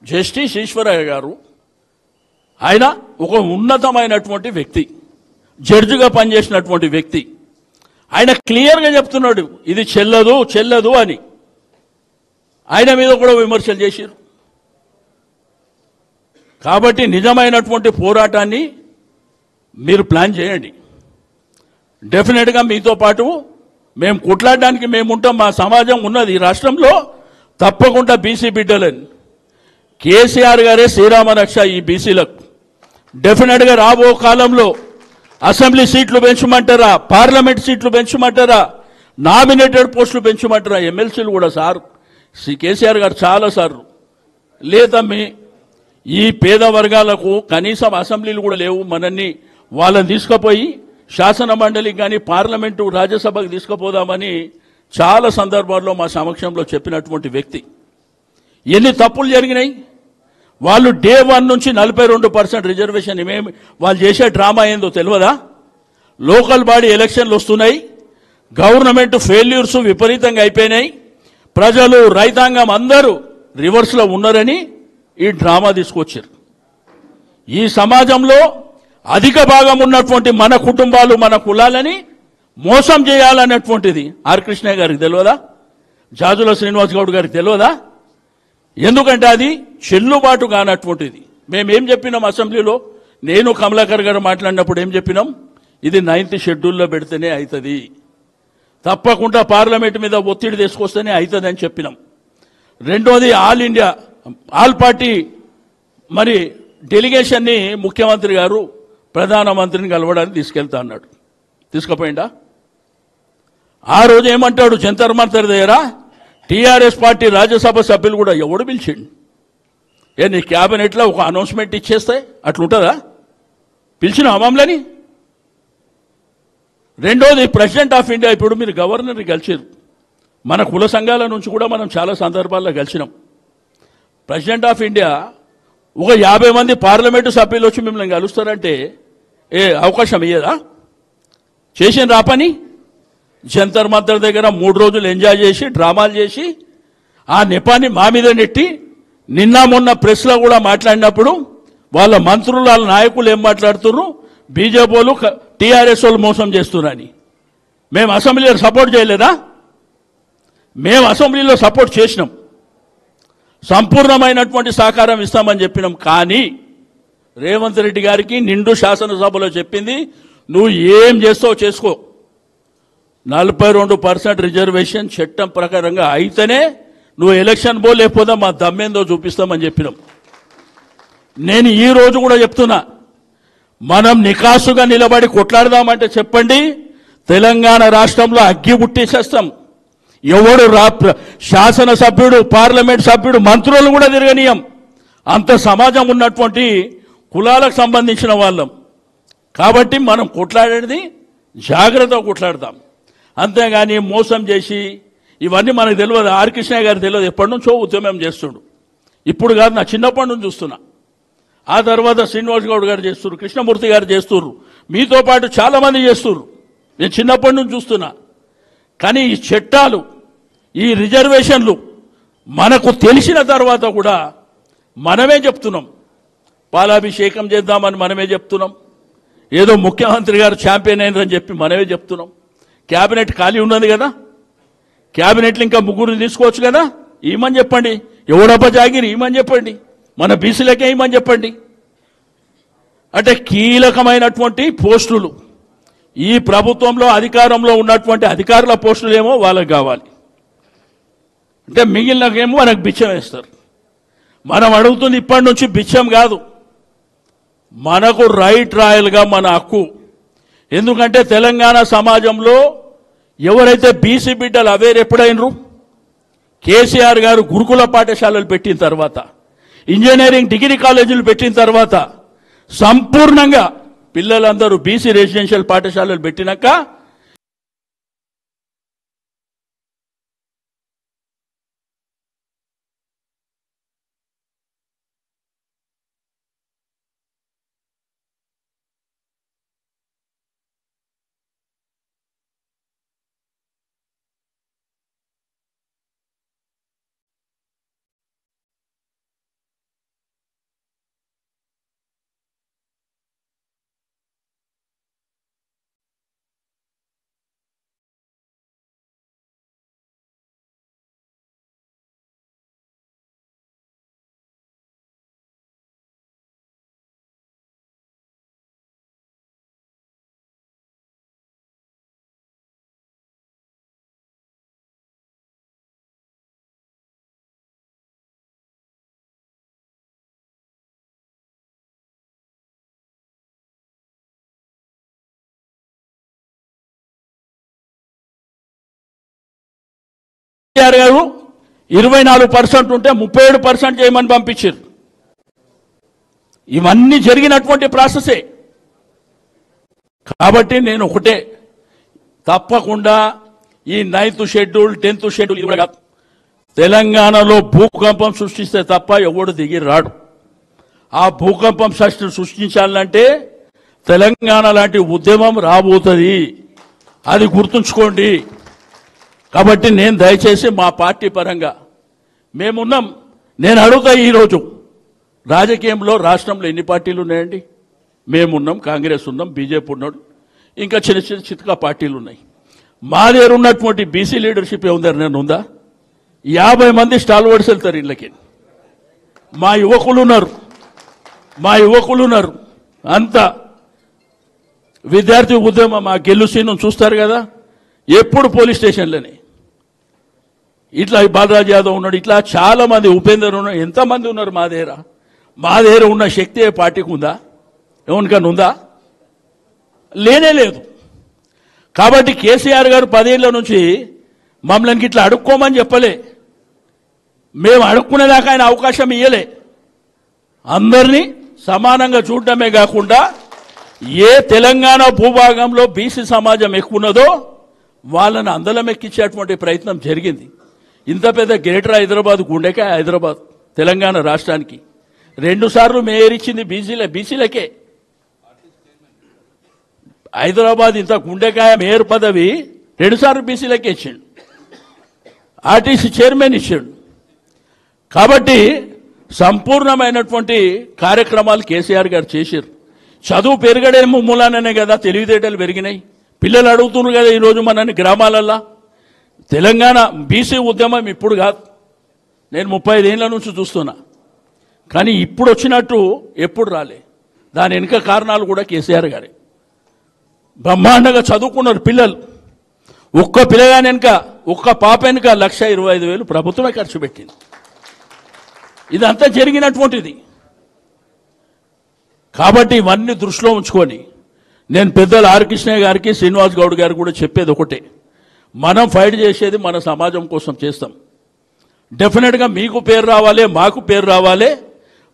జస్టిస్ ఈశ్వరయ్య గారు ఆయన ఒక ఉన్నతమైనటువంటి వ్యక్తి, జడ్జిగా పనిచేసినటువంటి వ్యక్తి. ఆయన క్లియర్గా చెప్తున్నాడు ఇది చెల్లదు చెల్లదు అని. ఆయన మీద కూడా విమర్శలు చేశారు. కాబట్టి నిజమైనటువంటి పోరాటాన్ని మీరు ప్లాన్ చేయండి. డెఫినెట్గా మీతో పాటు మేము కొట్లాడడానికి మేము ఉంటాం. మా సమాజం ఉన్నది ఈ రాష్ట్రంలో, తప్పకుండా బీసీ బిడ్డలని కేసీఆర్ గారే శ్రీరామ రక్ష ఈ బీసీలకు. డెఫినెట్గా రాబో కాలంలో అసెంబ్లీ సీట్లు పెంచమంటారా, పార్లమెంట్ సీట్లు పెంచమంటారా, నామినేటెడ్ పోస్టులు పెంచమంటారా, ఎమ్మెల్సీలు కూడా సార్ కేసీఆర్ గారు చాలాసార్లు లేదమ్మి ఈ పేద వర్గాలకు కనీసం అసెంబ్లీలు కూడా లేవు, మనల్ని వాళ్ళని తీసుకుపోయి శాసన మండలికి కానీ పార్లమెంటు రాజ్యసభకు తీసుకుపోదామని చాలా సందర్భాల్లో మా సమక్షంలో చెప్పినటువంటి వ్యక్తి. ఎన్ని తప్పులు జరిగినాయి. వాళ్ళు డే 1 నుంచి 42% రిజర్వేషన్. వాళ్ళు చేసే డ్రామా ఏందో తెలియదా? లోకల్ బాడీ ఎలక్షన్లు వస్తున్నాయి, గవర్నమెంట్ ఫెయిల్యూర్స్ విపరీతంగా అయిపోయినాయి, ప్రజలు రైతాంగం అందరూ రివర్స్లో ఉన్నారని ఈ డ్రామా తీసుకొచ్చారు. ఈ సమాజంలో అధిక భాగం ఉన్నటువంటి మన కుటుంబాలు, మన కులాలని మోసం చేయాలన్నటువంటిది ఆర్ కృష్ణయ్య గారికి తెలియదా? జాజుల శ్రీనివాస్ గౌడ్ గారికి తెలియదా? ఎందుకంటే అది చెల్లుబాటు కానటువంటిది. మేమేం చెప్పినాం అసెంబ్లీలో, నేను కమలాకర్ గారు మాట్లాడినప్పుడు ఏం చెప్పినాం, ఇది 9th షెడ్యూల్లో పెడితేనే అవుతుంది, తప్పకుండా పార్లమెంట్ మీద ఒత్తిడి తీసుకొస్తేనే అవుతుంది అని చెప్పినాం. రెండోది ఆల్ ఇండియా ఆల్ పార్టీ మరి డెలిగేషన్ని ముఖ్యమంత్రి గారు ప్రధానమంత్రిని కలవడానికి తీసుకెళ్తా అన్నాడు. తీసుకుపోయిందా? ఆ రోజు ఏమంటాడు జంతర్ మంతర్ దగ్గర టీఆర్ఎస్ పార్టీ రాజ్యసభ సభ్యులు కూడా ఎవడు పిలిచిండు? నీ క్యాబినెట్లో ఒక అనౌన్స్మెంట్ ఇచ్చేస్తే అట్లుంటుందా? పిలిచిన మమ్మల్ని. రెండోది ప్రెసిడెంట్ ఆఫ్ ఇండియా, ఇప్పుడు మీరు గవర్నర్ని కలిసారు, మన కుల సంఘాల నుంచి కూడా మనం చాలా సందర్భాల్లో కలిసినాం. ప్రెసిడెంట్ ఆఫ్ ఇండియా ఒక 50 మంది పార్లమెంటు సభ్యులు వచ్చి మిమ్మల్ని కలుస్తారంటే అవకాశం ఇయ్యదా? చేసిన రాపని జంతర్ మంతర్ దగ్గర 3 రోజులు ఎంజాయ్ చేసి డ్రామాలు చేసి ఆ నెపాన్ని మా మీద నెట్టి నిన్న మొన్న ప్రెస్లో కూడా మాట్లాడినప్పుడు వాళ్ళ మంత్రులు వాళ్ళ నాయకులు ఏం మాట్లాడుతున్నారు, బీజేపీ వాళ్ళు టీఆర్ఎస్ వాళ్ళు మోసం చేస్తున్నారని. మేము అసెంబ్లీలో సపోర్ట్ చేయలేదా? మేము అసెంబ్లీలో సపోర్ట్ చేసినాం, సంపూర్ణమైనటువంటి సహకారం ఇస్తామని చెప్పినాం. కానీ రేవంత్ రెడ్డి గారికి నిండు శాసనసభలో చెప్పింది, నువ్వు ఏం చేస్తావో చేసుకో, 42% రిజర్వేషన్ చట్టం ప్రకారంగా అయితేనే నువ్వు ఎలక్షన్ పో, లేకపోతే మా దమ్మేందో చూపిస్తామని చెప్పినాం. నేను ఈ రోజు కూడా చెప్తున్నా, మనం నికాసుగా నిలబడి కొట్లాడదామంటే చెప్పండి, తెలంగాణ రాష్ట్రంలో అగ్గి పుట్టిసేస్తాం. ఎవడు శాసనసభ్యుడు, పార్లమెంట్ సభ్యుడు, మంత్రులను కూడా తిరగనీయం. అంత సమాజం ఉన్నటువంటి కులాలకు సంబంధించిన వాళ్ళం. కాబట్టి మనం కొట్లాడేది జాగ్రత్తగా కొట్లాడదాం. అంతేగాని మోసం చేసి ఇవన్నీ మనకు తెలియదు. ఆర్ కృష్ణ గారు తెలియదు, ఎప్పటి నుంచో ఉద్యమం చేస్తుండు. ఇప్పుడు కాదు, నా చిన్నప్పటి నుంచి చూస్తున్నా. ఆ తర్వాత శ్రీనివాస్ గౌడ్ గారు చేస్తున్నారు, కృష్ణమూర్తి గారు చేస్తున్నారు, మీతో పాటు చాలామంది చేస్తున్నారు. నేను చిన్నప్పటి నుంచి చూస్తున్నా. కానీ ఈ చట్టాలు, ఈ రిజర్వేషన్లు మనకు తెలిసిన తర్వాత కూడా మనమే చెప్తున్నాం, పాలాభిషేకం చేద్దామని మనమే చెప్తున్నాం. ఏదో ముఖ్యమంత్రి గారు ఛాంపియన్ అయినారని చెప్పి మనమే చెప్తున్నాం. క్యాబినెట్ ఖాళీ ఉన్నది కదా, క్యాబినెట్లు ఇంకా 3 తీసుకోవచ్చు కదా, ఏమని చెప్పండి. ఎవడబ్బ జాగిరి ఏమని చెప్పండి, మన బీసీలకే ఏమని చెప్పండి. అంటే కీలకమైనటువంటి పోస్టులు ఈ ప్రభుత్వంలో అధికారంలో ఉన్నటువంటి అధికారుల పోస్టులు ఏమో వాళ్ళకి కావాలి. అంటే మిగిలినకేమో మనకు బిచ్చం వేస్తారు. మనం అడుగుతుంది ఇప్పటి నుంచి బిచ్చం కాదు, మనకు రైట్ రాయల్గా మన హక్కు. ఎందుకంటే తెలంగాణ సమాజంలో ఎవరైతే బీసీ బిడ్డలు అవేర్ ఎప్పుడైనరు, కేసీఆర్ గారు గురుకుల పాఠశాలలు పెట్టిన తర్వాత, ఇంజనీరింగ్ డిగ్రీ కాలేజీలు పెట్టిన తర్వాత, సంపూర్ణంగా పిల్లలందరూ బీసీ రెసిడెన్షియల్ పాఠశాలలు పెట్టినాక కేసీఆర్ గారు 24% ఉంటే 37% చేయమని పంపించారు. ఇవన్నీ జరిగినటువంటి ప్రాసెసే. కాబట్టి నేను ఒకటే, తప్పకుండా ఈ 9th షెడ్యూల్ 10th షెడ్యూల్ కూడా కాదు, తెలంగాణలో భూకంపం సృష్టిస్తే తప్ప ఎవడు దిగి రాడు. ఆ భూకంపం సృష్టించాలంటే తెలంగాణ లాంటి ఉద్యమం రాబోతుంది, అది గుర్తుంచుకోండి. కాబట్టి నేను దయచేసి మా పార్టీ పరంగా మేమున్నాం. నేను అడుగుతా, ఈరోజు రాజకీయంలో రాష్ట్రంలో ఎన్ని పార్టీలు ఉన్నాయండి? మేమున్నాం, కాంగ్రెస్ ఉన్నాం, బీజేపీ ఉన్నాడు, ఇంకా చిన్న చిన్న చితకా పార్టీలు ఉన్నాయి. మా దగ్గర ఉన్నటువంటి బీసీ లీడర్షిప్ ఏముందని నేను ఉందా? 50 మంది స్టాల్వర్డ్స్ వెళ్తారు ఇళ్ళకి. మా యువకులు ఉన్నారు, అంతా విద్యార్థి ఉద్యమం. మా గెలుసీను చూస్తారు కదా, ఎప్పుడు పోలీస్ స్టేషన్లోనే. ఇట్లా బాలరాజ్ యాదవ్ ఉన్నాడు, ఇట్లా చాలా మంది, ఉపేందర్ ఉన్నాడు, ఎంతమంది ఉన్నారు మా దగ్గర ఉన్న శక్తి ఏ పార్టీకి ఉందా? ఎవరికన్నా ఉందా? లేనే లేదు. కాబట్టి కేసీఆర్ గారు 10 ఏళ్ల నుంచి మమ్మల్ని ఇట్లా అడుక్కోమని చెప్పలే, మేము అడుక్కునేదాకా ఆయన అవకాశం ఇయ్యలే. అందరినీ సమానంగా చూడటమే కాకుండా ఏ తెలంగాణ భూభాగంలో బీసీ సమాజం ఎక్కువ ఉన్నదో వాళ్ళని అందలం ఎక్కించేటువంటి ప్రయత్నం జరిగింది. ఇంత పెద్ద గ్రేటర్ హైదరాబాద్, గుండెకాయ హైదరాబాద్, తెలంగాణ రాష్ట్రానికి 2 సార్లు మేయర్ ఇచ్చింది బీసీలకే. హైదరాబాద్ ఇంత గుండెకాయ మేయర్ పదవి రెండుసార్లు బీసీలకే ఇచ్చిండు, ఆర్టీసీ చైర్మన్ ఇచ్చిండు. కాబట్టి సంపూర్ణమైనటువంటి కార్యక్రమాలు కేసీఆర్ గారు చేశారు. చదువు పెరగడేమో మూలాననే కదా తెలివితేటలు పెరిగినాయి. పిల్లలు అడుగుతున్నారు కదా ఈరోజు మనని గ్రామాలల్లో. తెలంగాణ బీసీ ఉద్యమం ఇప్పుడు కాదు, నేను 35 ఏళ్ల నుంచి చూస్తున్నా. కానీ ఇప్పుడు వచ్చినట్టు ఎప్పుడు రాలే. దాని వెనుక కారణాలు కూడా కేసీఆర్ గారే. బ్రహ్మాండంగా చదువుకున్నారు పిల్లలు. ఒక్క పిల్లగాని వెనుక, ఒక్క పాప వెనుక 1,25,000 ప్రభుత్వమే ఖర్చు పెట్టింది. ఇదంతా జరిగినటువంటిది. కాబట్టి ఇవన్నీ దృష్టిలో ఉంచుకొని నేను పెద్దలు ఆర్ కృష్ణయ్య గారికి, శ్రీనివాస్ గౌడ్ గారికి కూడా చెప్పేది ఒకటే, మనం ఫైట్ చేసేది మన సమాజం కోసం చేస్తాం. డెఫినెట్గా మీకు పేరు రావాలి, మాకు పేరు రావాలి.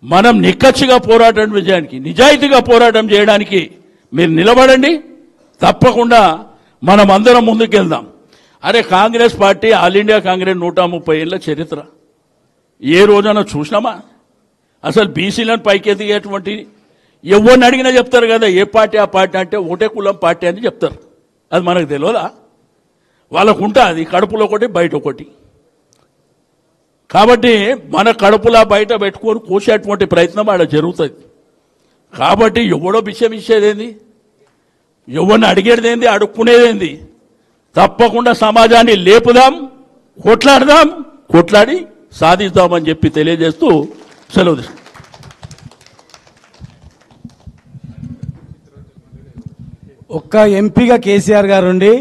మనం నిక్కచ్చిగా పోరాటం విజయానికి, నిజాయితీగా పోరాటం చేయడానికి మీరు నిలబడండి. తప్పకుండా మనం అందరం ముందుకెళ్దాం. అరే Congress party, all India Congress 130 ఏళ్ళ చరిత్ర ఏ రోజైనా చూసినామా? అసలు బీసీలను పైకెదిగేటువంటి ఎవరిని అడిగినా చెప్తారు కదా, ఏ పార్టీ ఆ పార్టీ అంటే ఒకటే కులం పార్టీ అని చెప్తారు. అది మనకు తెలియదా? వాళ్ళకు ఉంటుంది కడుపులో ఒకటి బయట ఒకటి. కాబట్టి మన కడుపులా బయట పెట్టుకొని కోసేటువంటి ప్రయత్నం ఆడ జరుగుతుంది. కాబట్టి ఎవడో విషయం ఇచ్చేదేంది, ఎవరిని అడిగేదేంది, అడుక్కునేదేంది? తప్పకుండా సమాజాన్ని లేపుదాం, కొట్లాడదాం, కొట్లాడి సాధిద్దామని చెప్పి తెలియజేస్తూ సెలవు తీసుకుంటాం. ఒక్క ఎంపీగా కేసీఆర్ గారు ఉండి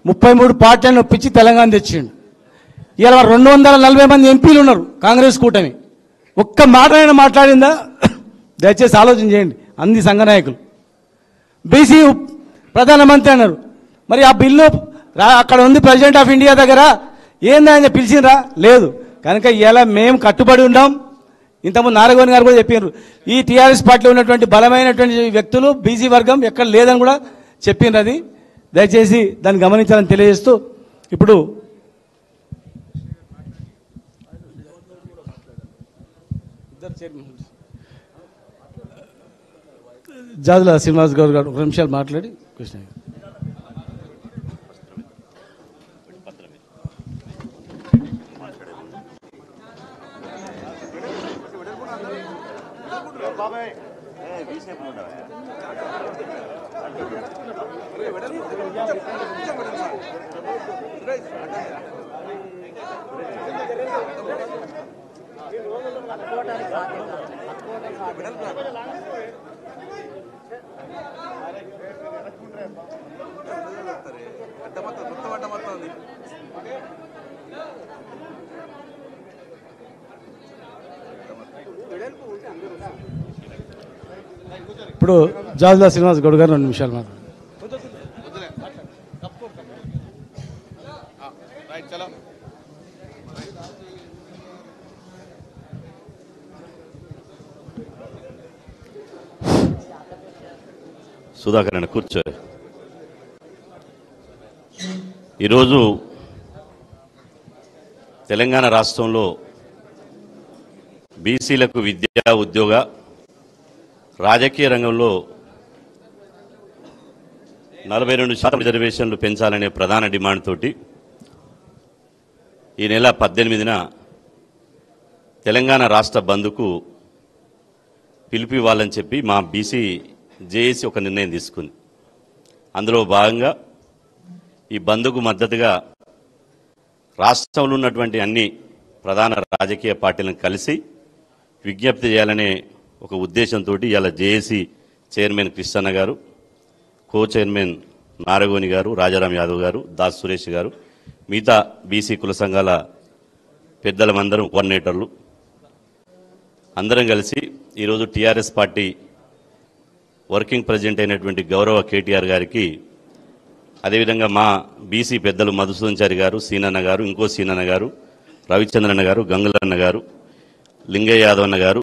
33 పార్టీలను ఒప్పించి తెలంగాణ తెచ్చిండు. ఇలా 240 మంది ఎంపీలు ఉన్నారు కాంగ్రెస్ కూటమి. ఒక్క మాట అయినా మాట్లాడిందా? దయచేసి ఆలోచన చేయండి. అన్ని సంఘ నాయకులు బీసీ ప్రధానమంత్రి అన్నారు. మరి ఆ బిల్లు అక్కడ ఉంది ప్రెసిడెంట్ ఆఫ్ ఇండియా దగ్గర, ఏందని పిలిచిండ్రా? లేదు. కనుక ఇలా మేము కట్టుబడి ఉన్నాం. ఇంతకుముందు నారాయణ గారు కూడా చెప్పారు, ఈ టీఆర్ఎస్ పార్టీలో ఉన్నటువంటి బలమైనటువంటి వ్యక్తులు బీసీ వర్గం ఎక్కడ లేదని కూడా చెప్పిండ్రు. అది దయచేసి దాన్ని గమనించాలని తెలియజేస్తూ ఇప్పుడు జాజుల శ్రీనివాస్ గౌడ్ గారు 1 నిమిషాలు మాట్లాడి కృష్ణ గారు. ఇప్పుడు జాజుల శ్రీనివాస్ గౌడ్ గారు 2 నిమిషాలు మాట్లాడు. సుధాకర్ అన్న కూర్చో. ఈరోజు తెలంగాణ రాష్ట్రంలో బీసీలకు విద్యా, ఉద్యోగ, రాజకీయ రంగంలో 42% రిజర్వేషన్లు పెంచాలనే ప్రధాన డిమాండ్ తోటి ఈ నెల 18న తెలంగాణ రాష్ట్ర బంద్కు పిలుపు ఇవ్వాలని చెప్పి మా బీసీ జేఏసీ ఒక నిర్ణయం తీసుకుంది. అందులో భాగంగా ఈ బంద్కు మద్దతుగా రాష్ట్రంలో ఉన్నటువంటి అన్ని ప్రధాన రాజకీయ పార్టీలను కలిసి విజ్ఞప్తి చేయాలనే ఒక ఉద్దేశంతో ఇవాళ జేఏసీ చైర్మన్ కృష్ణన్న గారు, కో చైర్మన్ నారగోని గారు, రాజారాం యాదవ్ గారు, దాస్ సురేష్ గారు, మిగతా బీసీ కుల సంఘాల పెద్దలమందరం, కోఆర్డినేటర్లు అందరం కలిసి ఈరోజు టీఆర్ఎస్ పార్టీ వర్కింగ్ ప్రెసిడెంట్ అయినటువంటి గౌరవ కేటీఆర్ గారికి, అదేవిధంగా మా బీసీ పెద్దలు మధుసూదన్ గారు, సీనన్న గారు, ఇంకో సీనన్న గారు, రవిచంద్రన్న గారు, గంగులన్న గారు, లింగయ్య యాదవ్ అన్న గారు,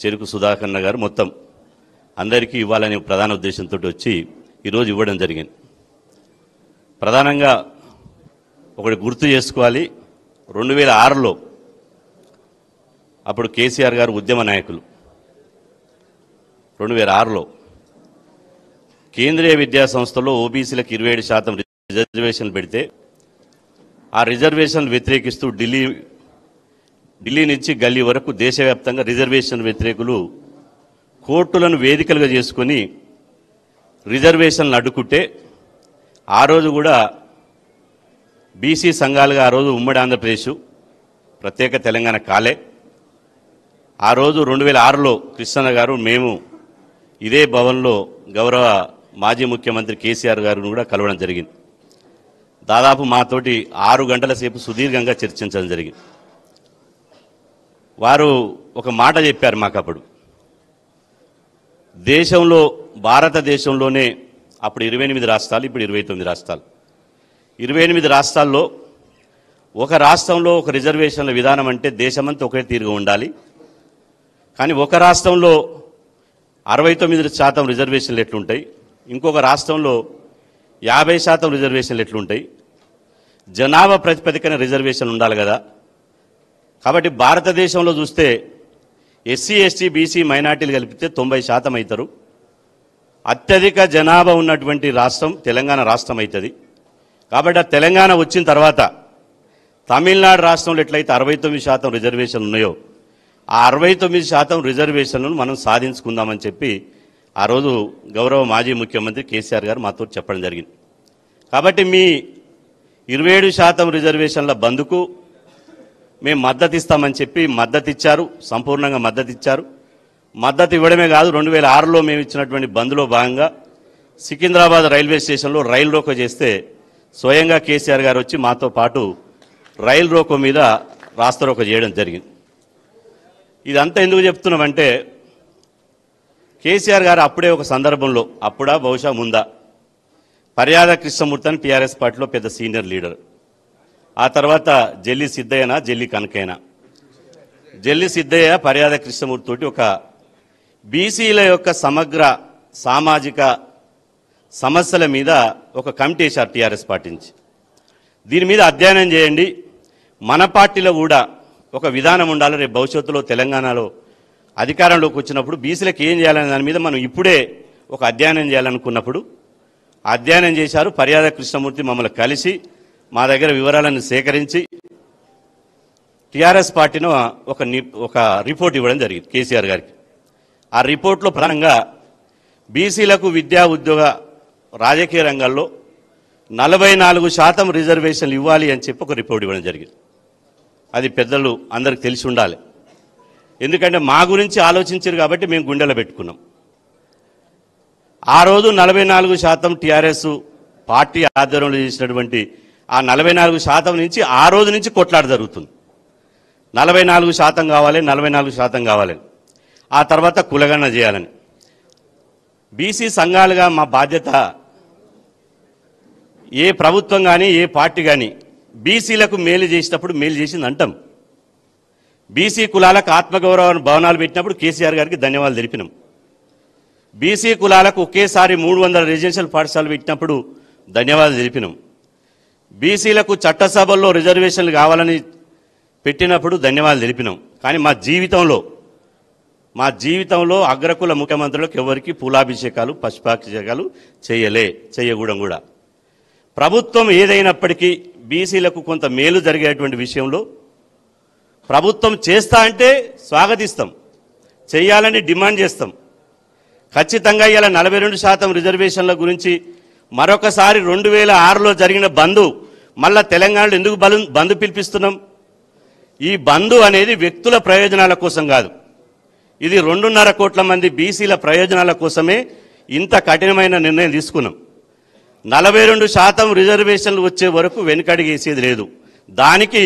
చెరుకు సుధాకర్ గారు, మొత్తం అందరికీ ఇవ్వాలనే ప్రధాన ఉద్దేశంతో వచ్చి ఈరోజు ఇవ్వడం జరిగింది. ప్రధానంగా ఒకటి గుర్తు చేసుకోవాలి, 2006లో అప్పుడు కేసీఆర్ గారు ఉద్యమ నాయకులు. 2006లో కేంద్రీయ విద్యా సంస్థల్లో ఓబీసీలకు 27% రిజర్వేషన్ పెడితే ఆ రిజర్వేషన్ వ్యతిరేకిస్తూ ఢిల్లీ నుంచి గల్లీ వరకు దేశవ్యాప్తంగా రిజర్వేషన్ వ్యతిరేకులు కోర్టులను వేదికలుగా చేసుకొని రిజర్వేషన్లు అడ్డుకుంటే ఆ రోజు కూడా బీసీ సంఘాలుగా ఆ రోజు ఉమ్మడి ఆంధ్రప్రదేశ్ ప్రత్యేక తెలంగాణ కాలే. ఆ రోజు 2006లో కృష్ణన్న గారు మేము ఇదే భవన్లో గౌరవ మాజీ ముఖ్యమంత్రి కేసీఆర్ గారిని కూడా కలవడం జరిగింది. దాదాపు మాతోటి 6 గంటల సేపు సుదీర్ఘంగా చర్చించడం జరిగింది. వారు ఒక మాట చెప్పారు మాకు అప్పుడు, దేశంలో భారతదేశంలోనే అప్పుడు 28 రాష్ట్రాలు, ఇప్పుడు 29 రాష్ట్రాలు. 28 రాష్ట్రాల్లో ఒక రాష్ట్రంలో ఒక రిజర్వేషన్ల విధానం అంటే దేశమంతా ఒకే తీరుగా ఉండాలి. కానీ ఒక రాష్ట్రంలో 69% రిజర్వేషన్లు ఎట్లుంటాయి, ఇంకొక రాష్ట్రంలో 50% రిజర్వేషన్లు ఎట్లుంటాయి, జనాభా ప్రాతిపదికన రిజర్వేషన్ ఉండాలి కదా. కాబట్టి భారతదేశంలో చూస్తే ఎస్సీ ఎస్టీ బీసీ మైనార్టీలు కలిపితే 90% అవుతారు. అత్యధిక జనాభా ఉన్నటువంటి రాష్ట్రం తెలంగాణ రాష్ట్రం అవుతుంది. కాబట్టి ఆ తెలంగాణ వచ్చిన తర్వాత తమిళనాడు రాష్ట్రంలో ఎట్లయితే 69% రిజర్వేషన్లు ఉన్నాయో ఆ 69% రిజర్వేషన్లను మనం సాధించుకుందామని చెప్పి ఆ రోజు గౌరవ మాజీ ముఖ్యమంత్రి కేసీఆర్ గారు మాతో చెప్పడం జరిగింది. కాబట్టి మీ 27% రిజర్వేషన్ల బంద్కు మేము మద్దతు ఇస్తామని చెప్పి మద్దతు ఇచ్చారు, సంపూర్ణంగా మద్దతు ఇచ్చారు. మద్దతు ఇవ్వడమే కాదు, 2006లో మేము ఇచ్చినటువంటి బంద్లో భాగంగా సికింద్రాబాద్ రైల్వే స్టేషన్లో రైలు రోకో చేస్తే స్వయంగా కేసీఆర్ గారు వచ్చి మాతో పాటు రైలు రోకో మీద రాస్తారోకో చేయడం జరిగింది. ఇదంతా ఎందుకు చెప్తున్నామంటే కేసీఆర్ గారు అప్పుడే ఒక సందర్భంలో, అప్పుడా బహుశా ముందా, పర్యాద కృష్ణమూర్తి అని టీఆర్ఎస్ పార్టీలో పెద్ద సీనియర్ లీడర్, ఆ తర్వాత జల్లి సిద్ధయ్యనా జల్లి కనకయ్యనా, జల్లి సిద్ధయ్య పర్యాద కృష్ణమూర్తి తోటి ఒక బీసీల యొక్క సమగ్ర సామాజిక సమస్యల మీద ఒక కమిటీ వేశారు టీఆర్ఎస్ పార్టీ నుంచి. దీని మీద అధ్యయనం చేయండి, మన పార్టీలో కూడా ఒక విధానం ఉండాలి, రేపు భవిష్యత్తులో తెలంగాణలో అధికారంలోకి వచ్చినప్పుడు బీసీలకు ఏం చేయాలనే దాని మీద మనం ఇప్పుడే ఒక అధ్యయనం చేయాలనుకున్నప్పుడు అధ్యయనం చేశారు. పర్యాద కృష్ణమూర్తి మమ్మల్ని కలిసి మా దగ్గర వివరాలను సేకరించి టీఆర్ఎస్ పార్టీని ఒక రిపోర్ట్ ఇవ్వడం జరిగింది కేసీఆర్ గారికి. ఆ రిపోర్ట్లో ప్రధానంగా బీసీలకు విద్యా ఉద్యోగ రాజకీయ రంగాల్లో 44% రిజర్వేషన్లు ఇవ్వాలి అని చెప్పి ఒక రిపోర్ట్ ఇవ్వడం జరిగింది. అది పెద్దలు అందరికి తెలిసి ఉండాలి, ఎందుకంటే మా గురించి ఆలోచించారు కాబట్టి మేము గుండెలో పెట్టుకున్నాం. ఆ రోజు 44% టీఆర్ఎస్ పార్టీ ఆధ్వర్యంలో చేసినటువంటి ఆ 44% నుంచి ఆ రోజు నుంచి కొట్లాట జరుగుతుంది. 44% కావాలి, 44% కావాలని, ఆ తర్వాత కులగణన చేయాలని. బీసీ సంఘాలుగా మా బాధ్యత, ఏ ప్రభుత్వం కానీ ఏ పార్టీ కానీ బీసీలకు మేలు చేసినప్పుడు మేలు చేసింది అంటాం. బీసీ కులాలకు ఆత్మగౌరవ భవనాలు పెట్టినప్పుడు కేసీఆర్ గారికి ధన్యవాదాలు తెలిపినాం. బీసీ కులాలకు ఒకేసారి 300 రెసిడెన్షియల్ పాఠశాలలు పెట్టినప్పుడు ధన్యవాదాలు తెలిపినాం. బీసీలకు చట్టసభల్లో రిజర్వేషన్లు కావాలని పెట్టినప్పుడు ధన్యవాదాలు తెలిపినాం. కానీ మా జీవితంలో అగ్రకుల ముఖ్యమంత్రులకు ఎవరికి పూలాభిషేకాలు పశుపాభిషేకాలు చేయకూడదు కూడా. ప్రభుత్వం ఏదైనప్పటికీ బీసీలకు కొంత మేలు జరిగేటువంటి విషయంలో ప్రభుత్వం చేస్తా అంటే స్వాగతిస్తాం, చేయాలని డిమాండ్ చేస్తాం. ఖచ్చితంగా ఇలా 42% రిజర్వేషన్ల గురించి మరొకసారి 2006లో జరిగిన బంద్ మళ్ళా తెలంగాణలో ఎందుకు బంద్ పిలిపిస్తున్నాం? ఈ బంద్ అనేది వ్యక్తుల ప్రయోజనాల కోసం కాదు, ఇది 2.5 కోట్ల మంది బీసీల ప్రయోజనాల కోసమే ఇంత కఠినమైన నిర్ణయం తీసుకున్నాం. 42% రిజర్వేషన్లు వచ్చే వరకు వెనుకడిగేసేది లేదు. దానికి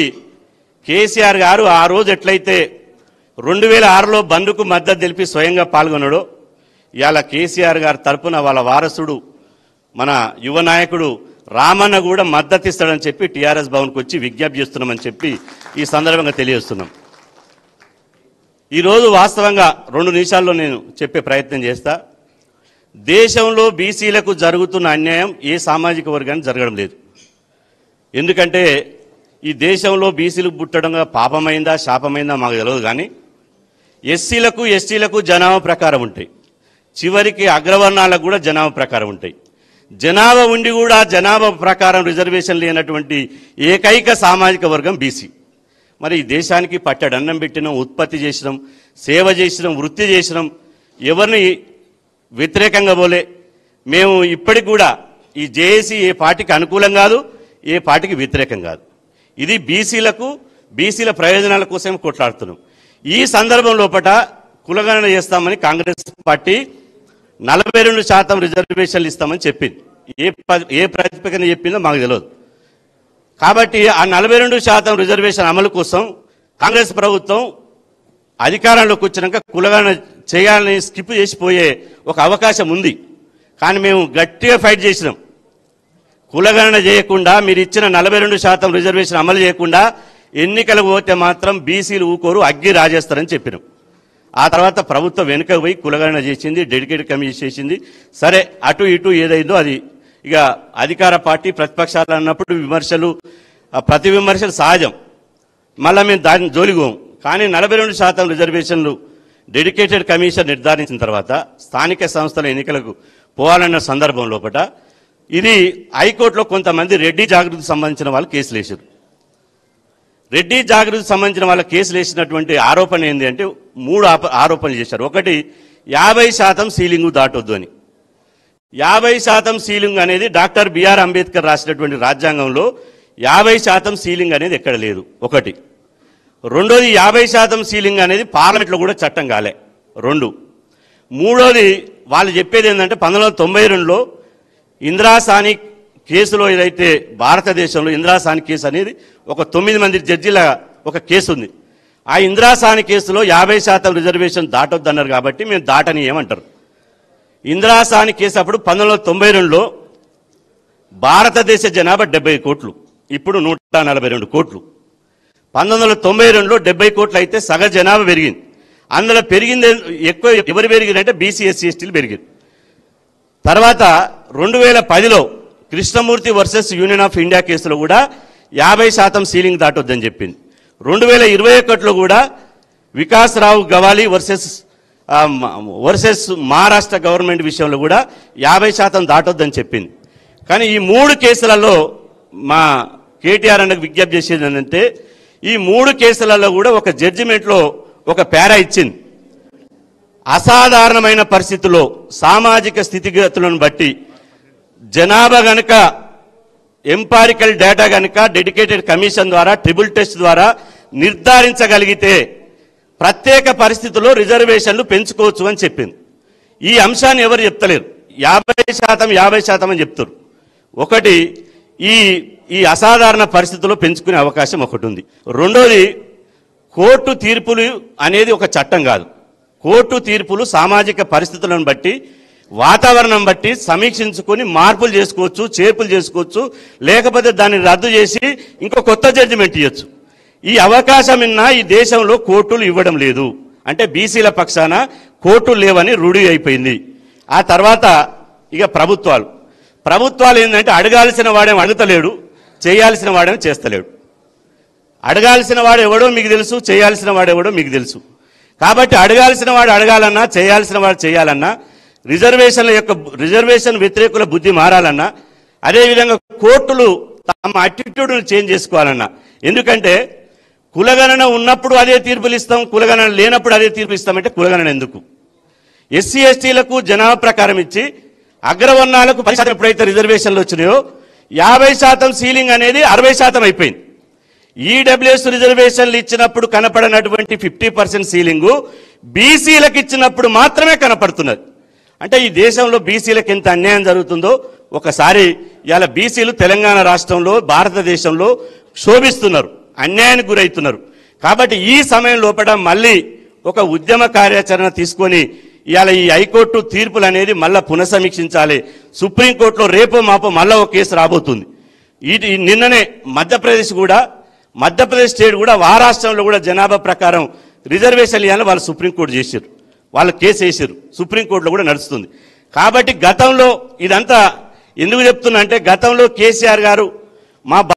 కేసీఆర్ గారు ఆ రోజు ఎట్లయితే 2006లో బంద్కు మద్దతు తెలిపి స్వయంగా పాల్గొన్నాడో, ఇవాళ కేసీఆర్ గారి తరపున వాళ్ళ వారసుడు మన యువ నాయకుడు రామన్న కూడా మద్దతు ఇస్తాడని చెప్పి టీఆర్ఎస్ భవన్కి వచ్చి విజ్ఞప్తి చేస్తున్నామని చెప్పి ఈ సందర్భంగా తెలియజేస్తున్నాం. ఈరోజు వాస్తవంగా 2 నిమిషాల్లో నేను చెప్పే ప్రయత్నం చేస్తా. దేశంలో బీసీలకు జరుగుతున్న అన్యాయం ఏ సామాజిక వర్గానికి జరగడం లేదు. ఎందుకంటే ఈ దేశంలో బీసీలకు పుట్టడంగా పాపమైందా శాపమైందా మాకు తెలియదు, కానీ ఎస్సీలకు ఎస్టీలకు జనాభా ప్రకారం ఉంటాయి, చివరికి అగ్రవర్ణాలకు కూడా జనాభా ప్రకారం ఉంటాయి. జనాభా ఉండి కూడా జనాభా ప్రకారం రిజర్వేషన్ లేనటువంటి ఏకైక సామాజిక వర్గం బీసీ. మరి ఈ దేశానికి పట్టడన్నం పెట్టినాం, ఉత్పత్తి చేసినాం, సేవ చేసినాం, వృత్తి చేసినాం, ఎవరిని వ్యతిరేకంగా పోలే. మేము ఇప్పటికి కూడా ఈ జేఏసీ ఏ పార్టీకి అనుకూలం కాదు, ఏ పార్టీకి వ్యతిరేకం కాదు. ఇది బీసీల ప్రయోజనాల కోసం కొట్లాడుతున్నాం. ఈ సందర్భం లోపల కులగణన చేస్తామని కాంగ్రెస్ పార్టీ 42% రిజర్వేషన్లు ఇస్తామని చెప్పింది. ఏ ప్రతిపక్షన చెప్పిందో మాకు తెలియదు. కాబట్టి ఆ 42% రిజర్వేషన్ అమలు కోసం కాంగ్రెస్ ప్రభుత్వం అధికారంలోకి వచ్చినాక కులగణన చేయాలని స్కిప్ చేసిపోయే ఒక అవకాశం ఉంది. కానీ మేము గట్టిగా ఫైట్ చేసినాం. కులగణన చేయకుండా మీరు ఇచ్చిన 42% రిజర్వేషన్ అమలు చేయకుండా ఎన్నికలకు పోతే మాత్రం బీసీలు ఊకోరు, అగ్గి రాజేస్తారని చెప్పినాం. ఆ తర్వాత ప్రభుత్వం వెనుక పోయి కులగణన చేసింది, డెడికేటెడ్ కమిషన్ చేసింది. సరే, అటు ఇటు ఏదైందో అది ఇక అధికార పార్టీ ప్రతిపక్షాలు అన్నప్పుడు విమర్శలు, ప్రతి విమర్శలు సహజం. మళ్ళీ మేము దాన్ని జోలిగోం. కానీ 42% రిజర్వేషన్లు డెడికేటెడ్ కమిషన్ నిర్ధారించిన తర్వాత స్థానిక సంస్థల ఎన్నికలకు పోవాలన్న సందర్భం లోపల ఇది హైకోర్టులో కొంతమంది రెడ్డి జాగృతికి సంబంధించిన వాళ్ళు కేసులు వేశారు. రెడ్డి జాగృతికి సంబంధించిన వాళ్ళ కేసులు వేసినటువంటి ఆరోపణ ఏంటి అంటే 3 ఆరోపణలు చేశారు. ఒకటి, 50% సీలింగు దాటొద్దు అని. 50% సీలింగ్ అనేది డాక్టర్ బిఆర్ అంబేద్కర్ రాసినటువంటి రాజ్యాంగంలో 50% సీలింగ్ అనేది ఎక్కడ లేదు. ఒకటి. రెండోది, 50% సీలింగ్ అనేది పార్లమెంట్లో కూడా చట్టం కాలే. 2. మూడోది, వాళ్ళు చెప్పేది ఏంటంటే 1992లో ఇందిరాసాని కేసులో ఏదైతే భారతదేశంలో ఇందిరాసాని కేసు అనేది ఒక 9 మంది జడ్జిల ఒక కేసు ఉంది. ఆ ఇందిరాసాని కేసులో 50% రిజర్వేషన్ దాటొద్దన్నారు కాబట్టి మేము దాటని ఏమంటారు. ఇందిరాసాని కేసు అప్పుడు 1992లో భారతదేశ జనాభా 70 కోట్లు, ఇప్పుడు 142 కోట్లు. 1992లో 70 కోట్లు అయితే సగ జనాభా పెరిగింది. అందులో పెరిగింది ఎక్కువ ఎవరు పెరిగిందంటే బీసీ, ఎస్సీ, ఎస్టీలు పెరిగింది. తర్వాత 2010లో Krishnamurthy versus union of India కేసులో కూడా 50% సీలింగ్ దాటొద్దని చెప్పింది. 2021లో కూడా వికాస్ రావు గవాలి వర్సెస్ మహారాష్ట్ర గవర్నమెంట్ విషయంలో కూడా 50% దాటొద్దని చెప్పింది. కానీ ఈ 3 కేసులలో మా కేటీఆర్ అన్నకు విజ్ఞప్తి చేసేది ఏంటంటే ఈ 3 కేసులలో కూడా ఒక జడ్జిమెంట్లో ఒక పేరా ఇచ్చింది. అసాధారణమైన పరిస్థితుల్లో సామాజిక స్థితిగతులను బట్టి జనాభా గనుక ఎంపారికల్ డేటా గనుక డెడికేటెడ్ కమిషన్ ద్వారా ట్రిబుల్ టెస్ట్ ద్వారా నిర్ధారించగలిగితే ప్రత్యేక పరిస్థితుల్లో రిజర్వేషన్లు పెంచుకోవచ్చు అని చెప్పింది. ఈ అంశాన్ని ఎవరు చెప్తలేరు. 50% అని చెప్తారు. ఒకటి, ఈ అసాధారణ పరిస్థితుల్లో పెంచుకునే అవకాశం ఒకటి ఉంది. రెండోది, కోర్టు తీర్పులు అనేది ఒక చట్టం కాదు. కోర్టు తీర్పులు సామాజిక పరిస్థితులను బట్టి వాతావరణం బట్టి సమీక్షించుకొని మార్పులు చేసుకోవచ్చు, చేర్పులు చేసుకోవచ్చు, లేకపోతే దాన్ని రద్దు చేసి ఇంకో కొత్త జడ్జిమెంట్ ఇవ్వచ్చు. ఈ అవకాశం ఈ దేశంలో కోర్టులు ఇవ్వడం లేదు. అంటే బీసీల పక్షాన కోర్టులు లేవని రూఢి అయిపోయింది. ఆ తర్వాత ఇక ప్రభుత్వాలు ఏంటంటే అడగాల్సిన వాడేమో అడుగుతలేడు, చేయాల్సిన వాడేమో చేస్తలేడు. అడగాల్సిన వాడు ఎవడో మీకు తెలుసు, చేయాల్సిన వాడెవడో మీకు తెలుసు. కాబట్టి అడగాల్సిన వాడు అడగాలన్నా, చేయాల్సిన వాడు చేయాలన్నా, రిజర్వేషన్ వ్యతిరేకుల బుద్ధి మారాలన్నా, అదేవిధంగా కోర్టులు తమ అటిట్యూడ్ను చేంజ్ చేసుకోవాలన్నా. ఎందుకంటే కులగణన ఉన్నప్పుడు అదే తీర్పులు ఇస్తాం, కులగణన లేనప్పుడు అదే తీర్పులు ఇస్తామంటే కులగణన ఎందుకు? ఎస్సీ ఎస్టీలకు జనాభా ప్రకారం ఇచ్చి అగ్రవర్ణాలకు 10% ఎప్పుడైతే రిజర్వేషన్లు వచ్చినాయో 50% సీలింగ్ అనేది 60% అయిపోయింది. ఈడబ్ల్యూఎస్ రిజర్వేషన్లు ఇచ్చినప్పుడు కనపడనటువంటి 50% సీలింగు బీసీలకు ఇచ్చినప్పుడు మాత్రమే కనపడుతున్నది. అంటే ఈ దేశంలో బీసీలకు ఎంత అన్యాయం జరుగుతుందో ఒకసారి ఇవాళ బీసీలు తెలంగాణ రాష్ట్రంలో భారతదేశంలో శోభిస్తున్నారు, అన్యాయానికి గురవుతున్నారు. కాబట్టి ఈ సమయం లోపల మళ్ళీ ఒక ఉద్యమ కార్యాచరణ తీసుకొని ఇవాళ ఈ హైకోర్టు తీర్పులు అనేది మళ్ళా పునఃసమీక్షించాలి. సుప్రీంకోర్టులో రేపో మాపో మళ్ళా ఒక కేసు రాబోతుంది. నిన్ననే మధ్యప్రదేశ్ స్టేట్ కూడా మహారాష్ట్రంలో కూడా జనాభా ప్రకారం రిజర్వేషన్ ఇవ్వాలని వాళ్ళు సుప్రీంకోర్టు చేశారు, వాళ్ళు కేసు వేసారు, సుప్రీంకోర్టులో కూడా నడుస్తుంది. కాబట్టి గతంలో ఇదంతా ఎందుకు చెప్తున్నా అంటే గతంలో కేసీఆర్ గారు మా